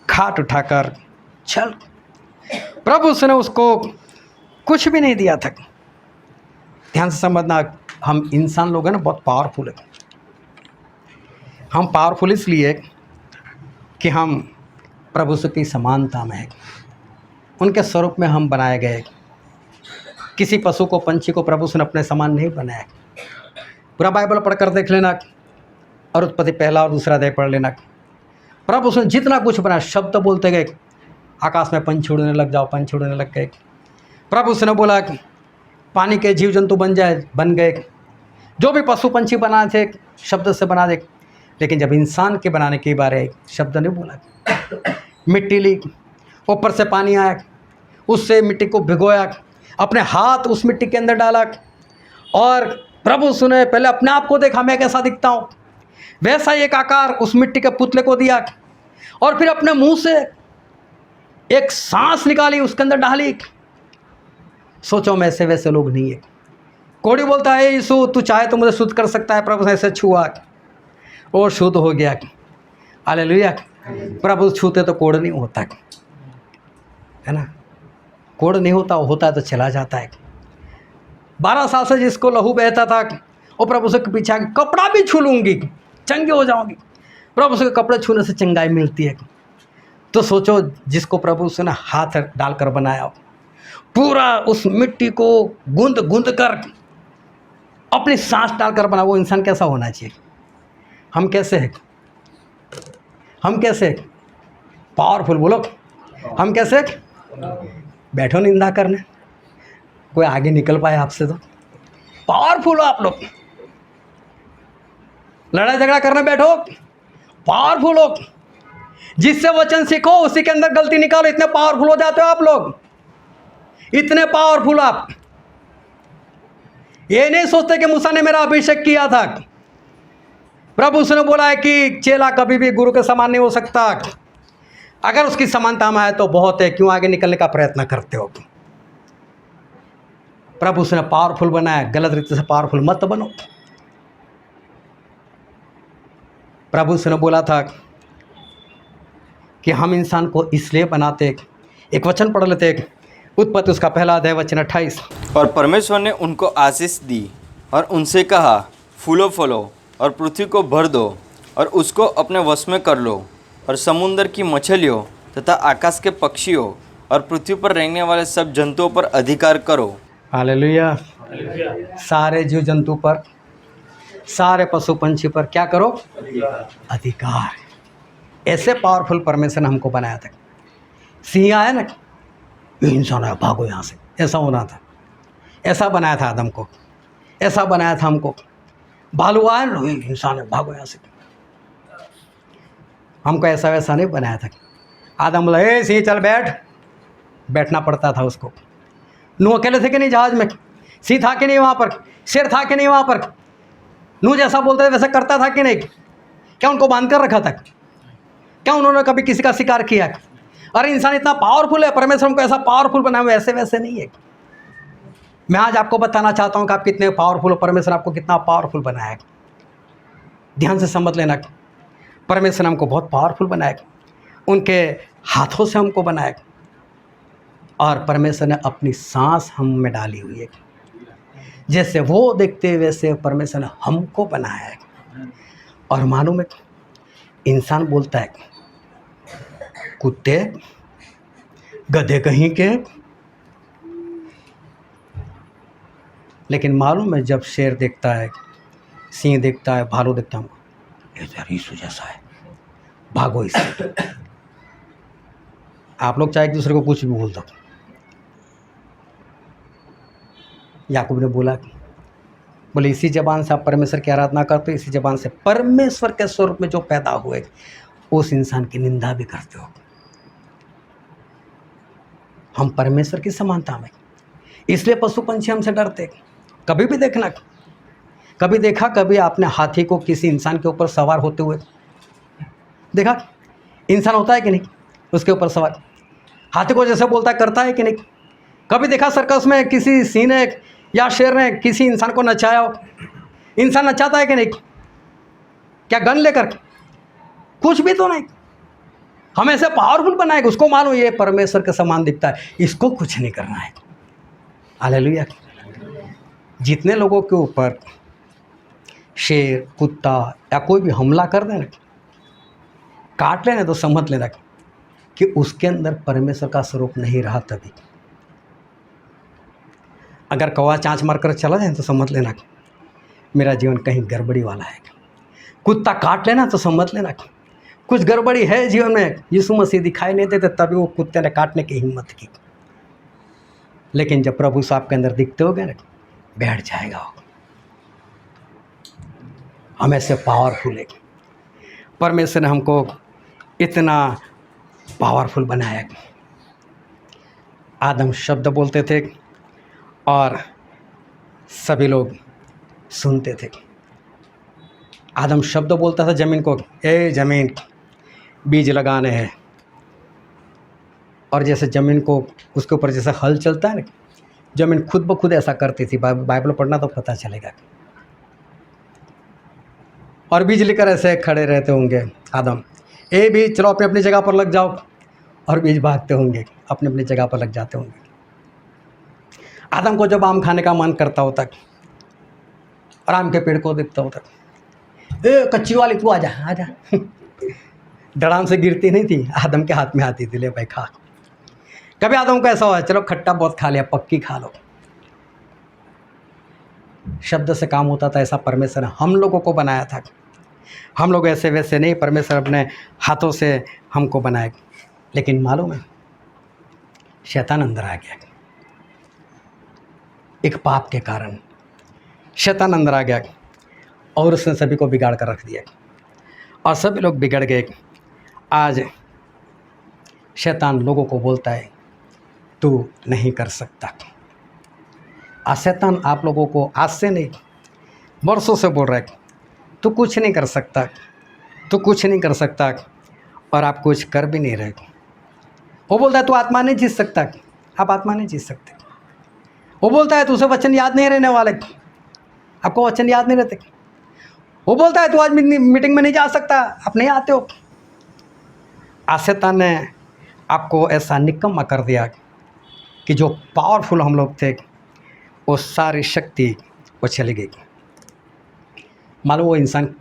खाट उठाकर चल। प्रभु ने उसको कुछ भी नहीं दिया था। ध्यान से समझना, हम इंसान लोग हैं ना बहुत पावरफुल है। हम पावरफुल इसलिए कि हम प्रभु की समानता में है, उनके स्वरूप में हम बनाए गए। किसी पशु को, पंछी को प्रभु ने अपने समान नहीं बनाया। पूरा बाइबल पढ़कर देख लेना और उत्पत्ति 1 और 2 अध्याय पढ़ लेना। प्रभु ने जितना कुछ बनाया, शब्द बोलते गए, आकाश में पंछी उड़ने लग जाओ, पंछी उड़ने लग गए। प्रभु ने बोला कि पानी के जीव जंतु बन जाए, बन गए। जो भी पशु पंछी बनाए थे शब्द से बना दे। लेकिन जब इंसान के बनाने की बात है, शब्द नहीं बोला। मिट्टी ली, ऊपर से पानी आया, उससे मिट्टी को भिगोया, अपने हाथ उस मिट्टी के अंदर डाला और प्रभु सुने पहले अपने आप को देखा मैं कैसा दिखता हूँ, वैसा ही एक आकार उस मिट्टी के पुतले को दिया और फिर अपने मुंह से एक सांस निकाली, उसके अंदर डाली। सोचो मैं से वैसे लोग नहीं है। कोड़ी बोलता है यीशु तू चाहे तो मुझे शुद्ध कर सकता है। प्रभु ने ऐसे छुआ और शुद्ध हो गया। हालेलुया। प्रभु छूते तो कोड़ नहीं होता है ना, कोड़ नहीं होता, होता है तो चला जाता है। 12 साल से जिसको लहू बहता था वो प्रभु से पीछे आके कपड़ा भी छू लूँगी, चंगी हो जाऊंगी। प्रभु से कपड़े छूने से चंगाई मिलती है। तो सोचो जिसको प्रभु से ना हाथ डालकर बनाया, पूरा उस मिट्टी को गूंद गूंद कर अपनी सांस डालकर बना, वो इंसान कैसा होना चाहिए? हम कैसे हैं? हम कैसे पावरफुल? बोलो हम कैसे? बैठो निंदा करने, कोई आगे निकल पाए आपसे? तो पावरफुल हो आप लोग। लड़ाई झगड़ा करने बैठो, पावरफुल हो। जिससे वचन सीखो उसी के अंदर गलती निकालो, इतने पावरफुल हो जाते हो आप लोग, इतने पावरफुल आप। ये नहीं सोचते कि मूसा ने मेरा अभिषेक किया था, प्रभु उसने बोला है कि चेला कभी भी गुरु के समान नहीं हो सकता। अगर उसकी समानता में है तो बहुत है, क्यों आगे निकलने का प्रयत्न करते हो? प्रभु उसने पावरफुल बनाया, गलत रीति से पावरफुल मत बनो। प्रभु उसने बोला था कि हम इंसान को इसलिए बनाते, एक वचन पढ़ लेते, उत्पत्ति उसका पहला अध्याय वचन 28। और परमेश्वर ने उनको आशीष दी और उनसे कहा, फूलो फलो और पृथ्वी को भर दो और उसको अपने वश में कर लो, और समुद्र की मछलियों तथा आकाश के पक्षियों और पृथ्वी पर रहने वाले सब जंतुओं पर अधिकार करो। हालेलुया। सारे जीव जंतु पर, सारे पशु पंछी पर क्या करो? अधिकार। ऐसे पावरफुल परमेश्वर ने हमको बनाया था। सिंह आया ना, ये इंसान आया, भागो यहाँ से, ऐसा होना था। ऐसा बनाया था आदम को, ऐसा बनाया था हमको। भालू आया ना, ये इंसान है, भागो यहाँ से। हमको ऐसा वैसा नहीं बनाया था। आदम बोला, ए सिंह चल बैठ, बैठना पड़ता था उसको। नूह अकेले थे कि नहीं जहाज में? सिंह था कि नहीं वहाँ पर? शेर था कि नहीं वहाँ पर? नूह जैसा बोलते थे वैसा करता था कि नहीं? क्या उनको बांध कर रखा था? क्या उन्होंने कभी किसी का शिकार किया? अरे इंसान इतना पावरफुल है, परमेश्वर हमको ऐसा पावरफुल बनाया हुआ, ऐसे वैसे नहीं है। मैं आज आपको बताना चाहता हूँ कि आप कितने पावरफुल हो, परमेश्वर आपको कितना पावरफुल बनाया है। ध्यान से समझ लेना, परमेश्वर ने हमको बहुत पावरफुल बनाया, उनके हाथों से हमको बनाया, और परमेश्वर ने अपनी सांस हम में डाली हुई है। जैसे वो देखते वैसे परमेश्वर ने हमको बनाया है। और मालूम है, इंसान बोलता है कुत्ते, गधे कहीं के, लेकिन मालूम है जब शेर देखता है, सिंह देखता है, भालू देखता है, ये तो यीशु जैसा है, भागो इससे। आप लोग चाहे एक दूसरे को कुछ भी बोल दो। याकूब ने बोला, बोले इसी जबान से आप परमेश्वर की आराधना करते हो, इसी जबान से परमेश्वर के स्वरूप में जो पैदा हुए उस इंसान की निंदा भी करते हो। हम परमेश्वर की समानता में, इसलिए पशु पंछी हमसे डरते। कभी भी देखना, कभी देखा कभी आपने हाथी को किसी इंसान के ऊपर सवार होते हुए देखा? इंसान होता है कि नहीं उसके ऊपर सवार? हाथी को जैसे बोलता है करता है कि नहीं? कभी देखा सर्कस में किसी सिंह ने या शेर ने किसी इंसान को नचाया हो? इंसान नचाता है कि नहीं? क्या गन लेकर? कुछ भी तो नहीं। हम ऐसे पावरफुल बनाए, उसको मालूम ये परमेश्वर के समान दिखता है, इसको कुछ नहीं करना है। हालेलुया। जितने लोगों के ऊपर शेर, कुत्ता या कोई भी हमला कर देना, काट लेना, तो समझ लेना कि उसके अंदर परमेश्वर का स्वरूप नहीं रहा। तभी अगर कौवा चाँच मार कर चला जाए तो समझ लेना मेरा जीवन कहीं गड़बड़ी वाला है। कुत्ता काट लेना तो समझ लेना कुछ गड़बड़ी है जीवन में। यीशु मसीह दिखाई नहीं देते, तभी वो कुत्ते ने काटने की हिम्मत की। लेकिन जब प्रभु साहब के अंदर दिखते हो गए ना, बैठ जाएगा वो। हम ऐसे पावरफुल है। परमेश्वर ने हमको इतना पावरफुल बनाया। आदम शब्द बोलते थे और सभी लोग सुनते थे। आदम शब्द बोलता था ज़मीन को, ए ज़मीन बीज लगाने हैं। और जैसे ज़मीन को उसके ऊपर जैसे हल चलता है ना, ज़मीन खुद ब खुद ऐसा करती थी। बाइबल पढ़ना तो पता चलेगा। और बीज लेकर ऐसे खड़े रहते होंगे आदम, ए बीज चलो अपनी अपनी जगह पर लग जाओ। और बीज भागते होंगे, अपनी अपनी जगह पर लग जाते होंगे। आदम को जब आम खाने का मन करता होता और आम के पेड़ को देखता होता, ए कच्ची वाली तू आजा आजा। डड़ाम से गिरती नहीं थी, आदम के हाथ में आती थी, ले भाई खा। कभी आदम को ऐसा हुआ, चलो खट्टा बहुत खा लिया, पक्की खा लो। शब्द से काम होता था। ऐसा परमेश्वर ने हम लोगों को बनाया था। हम लोग ऐसे वैसे नहीं, परमेश्वर अपने हाथों से हमको बनाए। लेकिन मालूम है, शैतान अंदर आ गया। एक पाप के कारण शैतान अंदर आ गया और उसने सभी को बिगाड़ कर रख दिया और सभी लोग बिगड़ गए। आज शैतान लोगों को बोलता है तू नहीं कर सकता। आज शैतान आप लोगों को आज से नहीं, वर्षों से बोल रहा है तू कुछ नहीं कर सकता, तू कुछ नहीं कर सकता और आप कुछ कर भी नहीं रहे। वो बोलता है तू आत्मा नहीं जीत सकता, आप आत्मा नहीं जीत सकते। वो बोलता है तुझे वचन याद नहीं रहने वाले, आपको वचन याद नहीं रहते। वो बोलता है तू आज मीटिंग में नहीं जा सकता, आप नहीं आते हो। आज शैतान ने आपको ऐसा निकम्मा कर दिया कि जो पावरफुल हम लोग थे वो सारी शक्ति वो चली गई। मालूम वो इंसान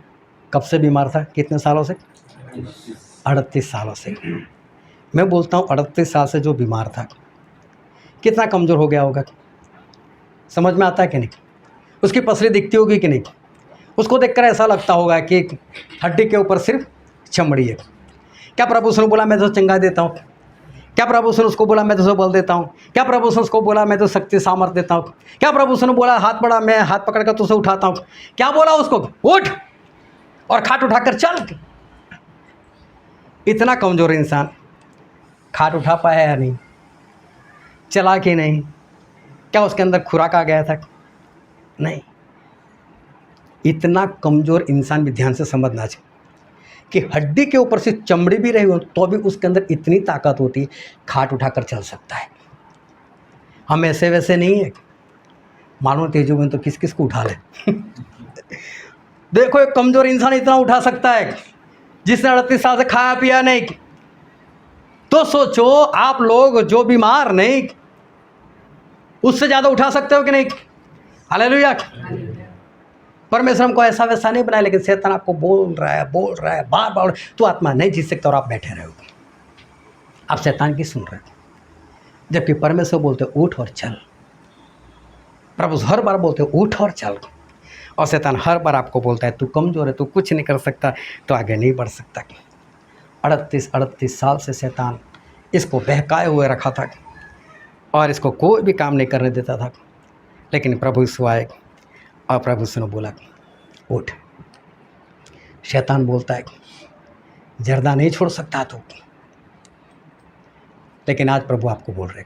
कब से बीमार था, कितने सालों से? 38 सालों से। मैं बोलता हूँ 38 साल से जो बीमार था कितना कमज़ोर हो गया होगा, समझ में आता है कि नहीं? उसकी पसली दिखती होगी कि नहीं? उसको देखकर ऐसा लगता होगा कि हड्डी के ऊपर सिर्फ चमड़ी है। क्या प्रभु उसने बोला मैं तो चंगा देता हूँ? क्या प्रभु उसने उसको बोला मैं तो बल देता हूँ? क्या प्रभु उसने उसको बोला मैं तो शक्ति सामर्थ्य देता हूँ? क्या प्रभु उसने बोला हाथ बढ़ा मैं हाथ पकड़कर तुझे उठाता हूँ? क्या बोला उसको? उठ और खाट उठाकर चल। इतना कमज़ोर इंसान खाट उठा पाया या नहीं? चला कि नहीं? क्या उसके अंदर खुराक आ गया था? नहीं। इतना कमज़ोर इंसान भी ध्यान से समझना चाहिए कि हड्डी के ऊपर से चमड़ी भी रही हो तो भी उसके अंदर इतनी ताकत होती है, खाट उठाकर चल सकता है। हम ऐसे वैसे नहीं है। मानो तेजो में तो किस किस को उठा ले। देखो एक कमज़ोर इंसान इतना उठा सकता है जिसने 38 साल से खाया पिया नहीं। तो सोचो आप लोग जो बीमार नहीं उससे ज़्यादा उठा सकते हो कि नहीं? हालेलुया। परमेश्वर हमको ऐसा वैसा नहीं बनाया, लेकिन शैतान आपको बोल रहा है बार बार तू आत्मा नहीं जीत सकता और आप बैठे रहोगे। आप शैतान की सुन रहे हो, जबकि परमेश्वर बोलते उठ और चल। प्रभु हर बार बोलते उठ और चल, और शैतान हर बार आपको बोलता है तू कमज़ोर है, तू कुछ नहीं कर सकता, तो आगे नहीं बढ़ सकता। 38 साल से शैतान इसको बहकाए हुए रखा था और इसको कोई भी काम नहीं करने देता था। लेकिन प्रभु यीशु आए और प्रभु यीशु ने बोला उठ। शैतान बोलता है जर्दा नहीं छोड़ सकता तो, लेकिन आज प्रभु आपको बोल रहे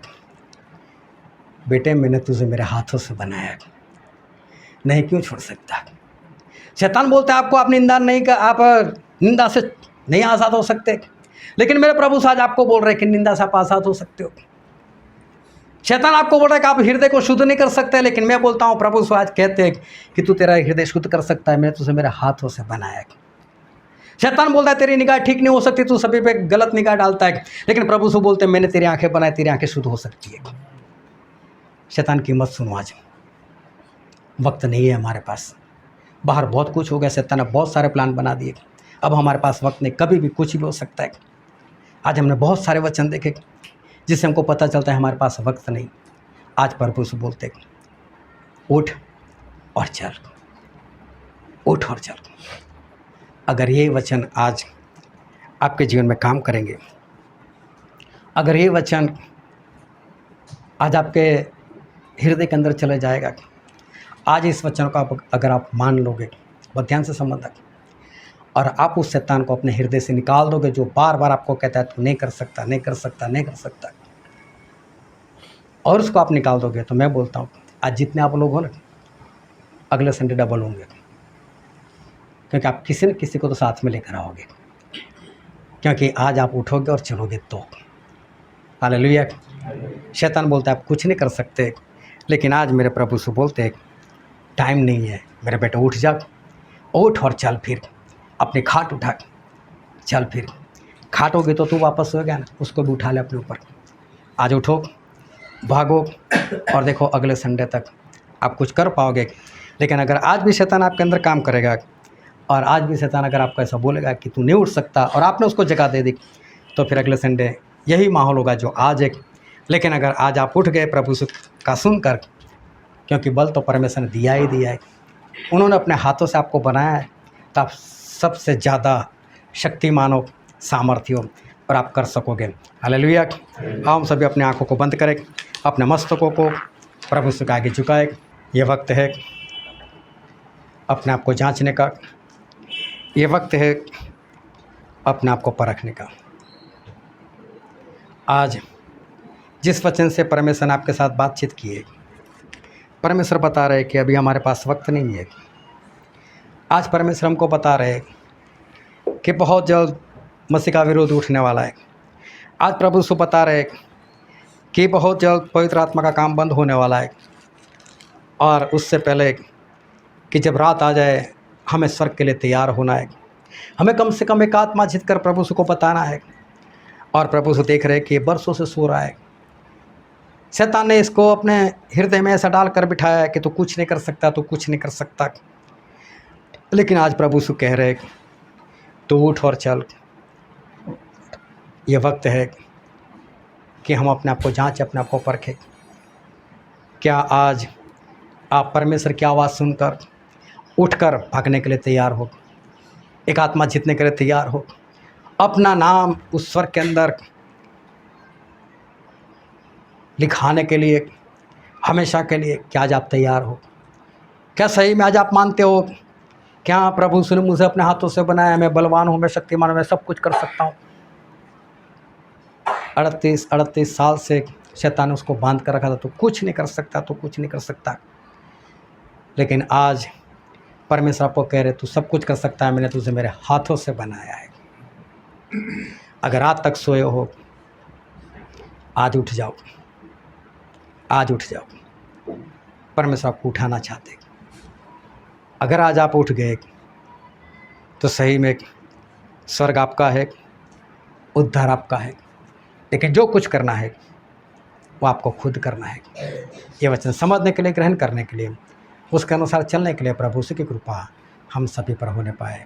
बेटे मैंने तुझे मेरे हाथों से बनाया, नहीं क्यों छोड़ सकता? शैतान बोलता है आपको आप निंदा नहीं कर, आप निंदा से नहीं आज़ाद हो सकते, लेकिन मेरे प्रभु आज आपको बोल रहे कि निंदा से आप आज़ाद हो सकते हो। शैतान आपको बोल रहा है कि आप हृदय को शुद्ध नहीं कर सकते, लेकिन मैं बोलता हूँ प्रभु आज कहते हैं कि तू तेरा हृदय शुद्ध कर सकता है, मैंने तुझे मेरे हाथों से बनाया। शैतान बोलता है तेरी निगाह ठीक नहीं हो सकती, तू सभी पे गलत निगाह डालता है, लेकिन प्रभु से बोलते हैं मैंने तेरी आंखें बनाई, तेरी आंखें शुद्ध हो सकती है। शैतान की मत सुनो, आज वक्त नहीं है हमारे पास। बाहर बहुत कुछ हो गया, शैतान ने बहुत सारे प्लान बना दिए, अब हमारे पास वक्त नहीं, कभी भी कुछ भी हो सकता है। आज हमने बहुत सारे वचन देखे जिससे हमको पता चलता है हमारे पास वक्त नहीं। आज प्रभु से बोलते उठ और चल, उठ और चल। अगर ये वचन आज आपके जीवन में काम करेंगे, अगर ये वचन आज आपके हृदय के अंदर चले जाएगा, आज इस वचन को अगर आप मान लोगे, बहुत ध्यान से समझना, और आप उस शैतान को अपने हृदय से निकाल दोगे जो बार बार आपको कहता है तू नहीं कर सकता, नहीं कर सकता, नहीं कर सकता, और उसको आप निकाल दोगे, तो मैं बोलता हूँ आज जितने आप लोग हो ना, अगले संडे डबल होंगे, क्योंकि आप किसी न किसी को तो साथ में लेकर आओगे, क्योंकि आज आप उठोगे और चलोगे तो। हालेलुया। शैतान बोलता है आप कुछ नहीं कर सकते, लेकिन आज मेरे प्रभु से बोलते हैं टाइम नहीं है मेरे बेटे, उठ जा, उठ और चल, फिर अपनी खाट उठा चल, फिर खाटोगे तो तू वापस हो गया ना, उसको भी उठा ले अपने ऊपर। आज उठो, भागो, और देखो अगले संडे तक आप कुछ कर पाओगे। लेकिन अगर आज भी शैतान आपके अंदर काम करेगा, और आज भी शैतान अगर आपको ऐसा बोलेगा कि तू नहीं उठ सकता, और आपने उसको जगह दे दी, तो फिर अगले संडे यही माहौल होगा जो आज है। लेकिन अगर आज आप उठ गए प्रभु का सुनकर, क्योंकि बल तो परमेश्वर ने दिया ही दिया है, उन्होंने अपने हाथों से आपको बनाया है, तो आप सबसे ज़्यादा शक्तिमान हो, सामर्थ्य हो, और आप कर सकोगे। हालेलुया। हम सभी अपने आँखों को बंद करें, अपने मस्तकों को प्रभु से आगे झुकाए। ये वक्त है अपने आप को जांचने का, ये वक्त है अपने आप को परखने का। आज जिस वचन से परमेश्वर ने आपके साथ बातचीत की है, परमेश्वर बता रहे कि अभी हमारे पास वक्त नहीं है, आज परमेश्वर हमको बता रहे हैं कि बहुत जल्द मसीह का विरोध उठने वाला है। आज प्रभु यीशु बता रहे हैं कि बहुत जल्द पवित्र आत्मा का काम बंद होने वाला है, और उससे पहले कि जब रात आ जाए हमें स्वर्ग के लिए तैयार होना है। हमें कम से कम एक आत्मा जीत कर प्रभु यीशु को बताना है। और प्रभु यीशु देख रहे हैं कि ये बरसों से सो रहा है। शैतान ने इसको अपने हृदय में ऐसा डाल कर बिठाया है कि तू कुछ नहीं कर सकता, तू कुछ नहीं कर सकता। लेकिन आज प्रभु यीशु कह रहे हैं तू उठ और चल। ये वक्त है कि हम अपने आप को जांचें, अपने आप को परखें। क्या आज आप परमेश्वर की आवाज़ सुनकर उठकर भागने के लिए तैयार हो, एक आत्मा जीतने के लिए तैयार हो, अपना नाम उस स्वर्ग के अंदर लिखाने के लिए हमेशा के लिए? क्या आज आप तैयार हो? क्या सही में आज आप मानते हो क्या प्रभु यीशु ने मुझे अपने हाथों से बनाया, मैं बलवान हूँ, मैं शक्तिमान हूँ, मैं सब कुछ कर सकता हूँ? 38 साल से शैतान ने उसको बांध कर रखा था, तो कुछ नहीं कर सकता, तो कुछ नहीं कर सकता। लेकिन आज परमेश्वर आपको कह रहे तू सब कुछ कर सकता है, मैंने तुझे मेरे हाथों से बनाया है। अगर आज तक सोए हो, आज उठ जाओ, आज उठ जाओ। परमेश्वर आपको उठाना चाहते। अगर आज आप उठ गए तो सही में स्वर्ग आपका है, उद्धार आपका है। लेकिन जो कुछ करना है वो आपको खुद करना है। ये वचन समझने के लिए, ग्रहण करने के लिए, उसके अनुसार चलने के लिए प्रभु की कृपा हम सभी पर होने पाए।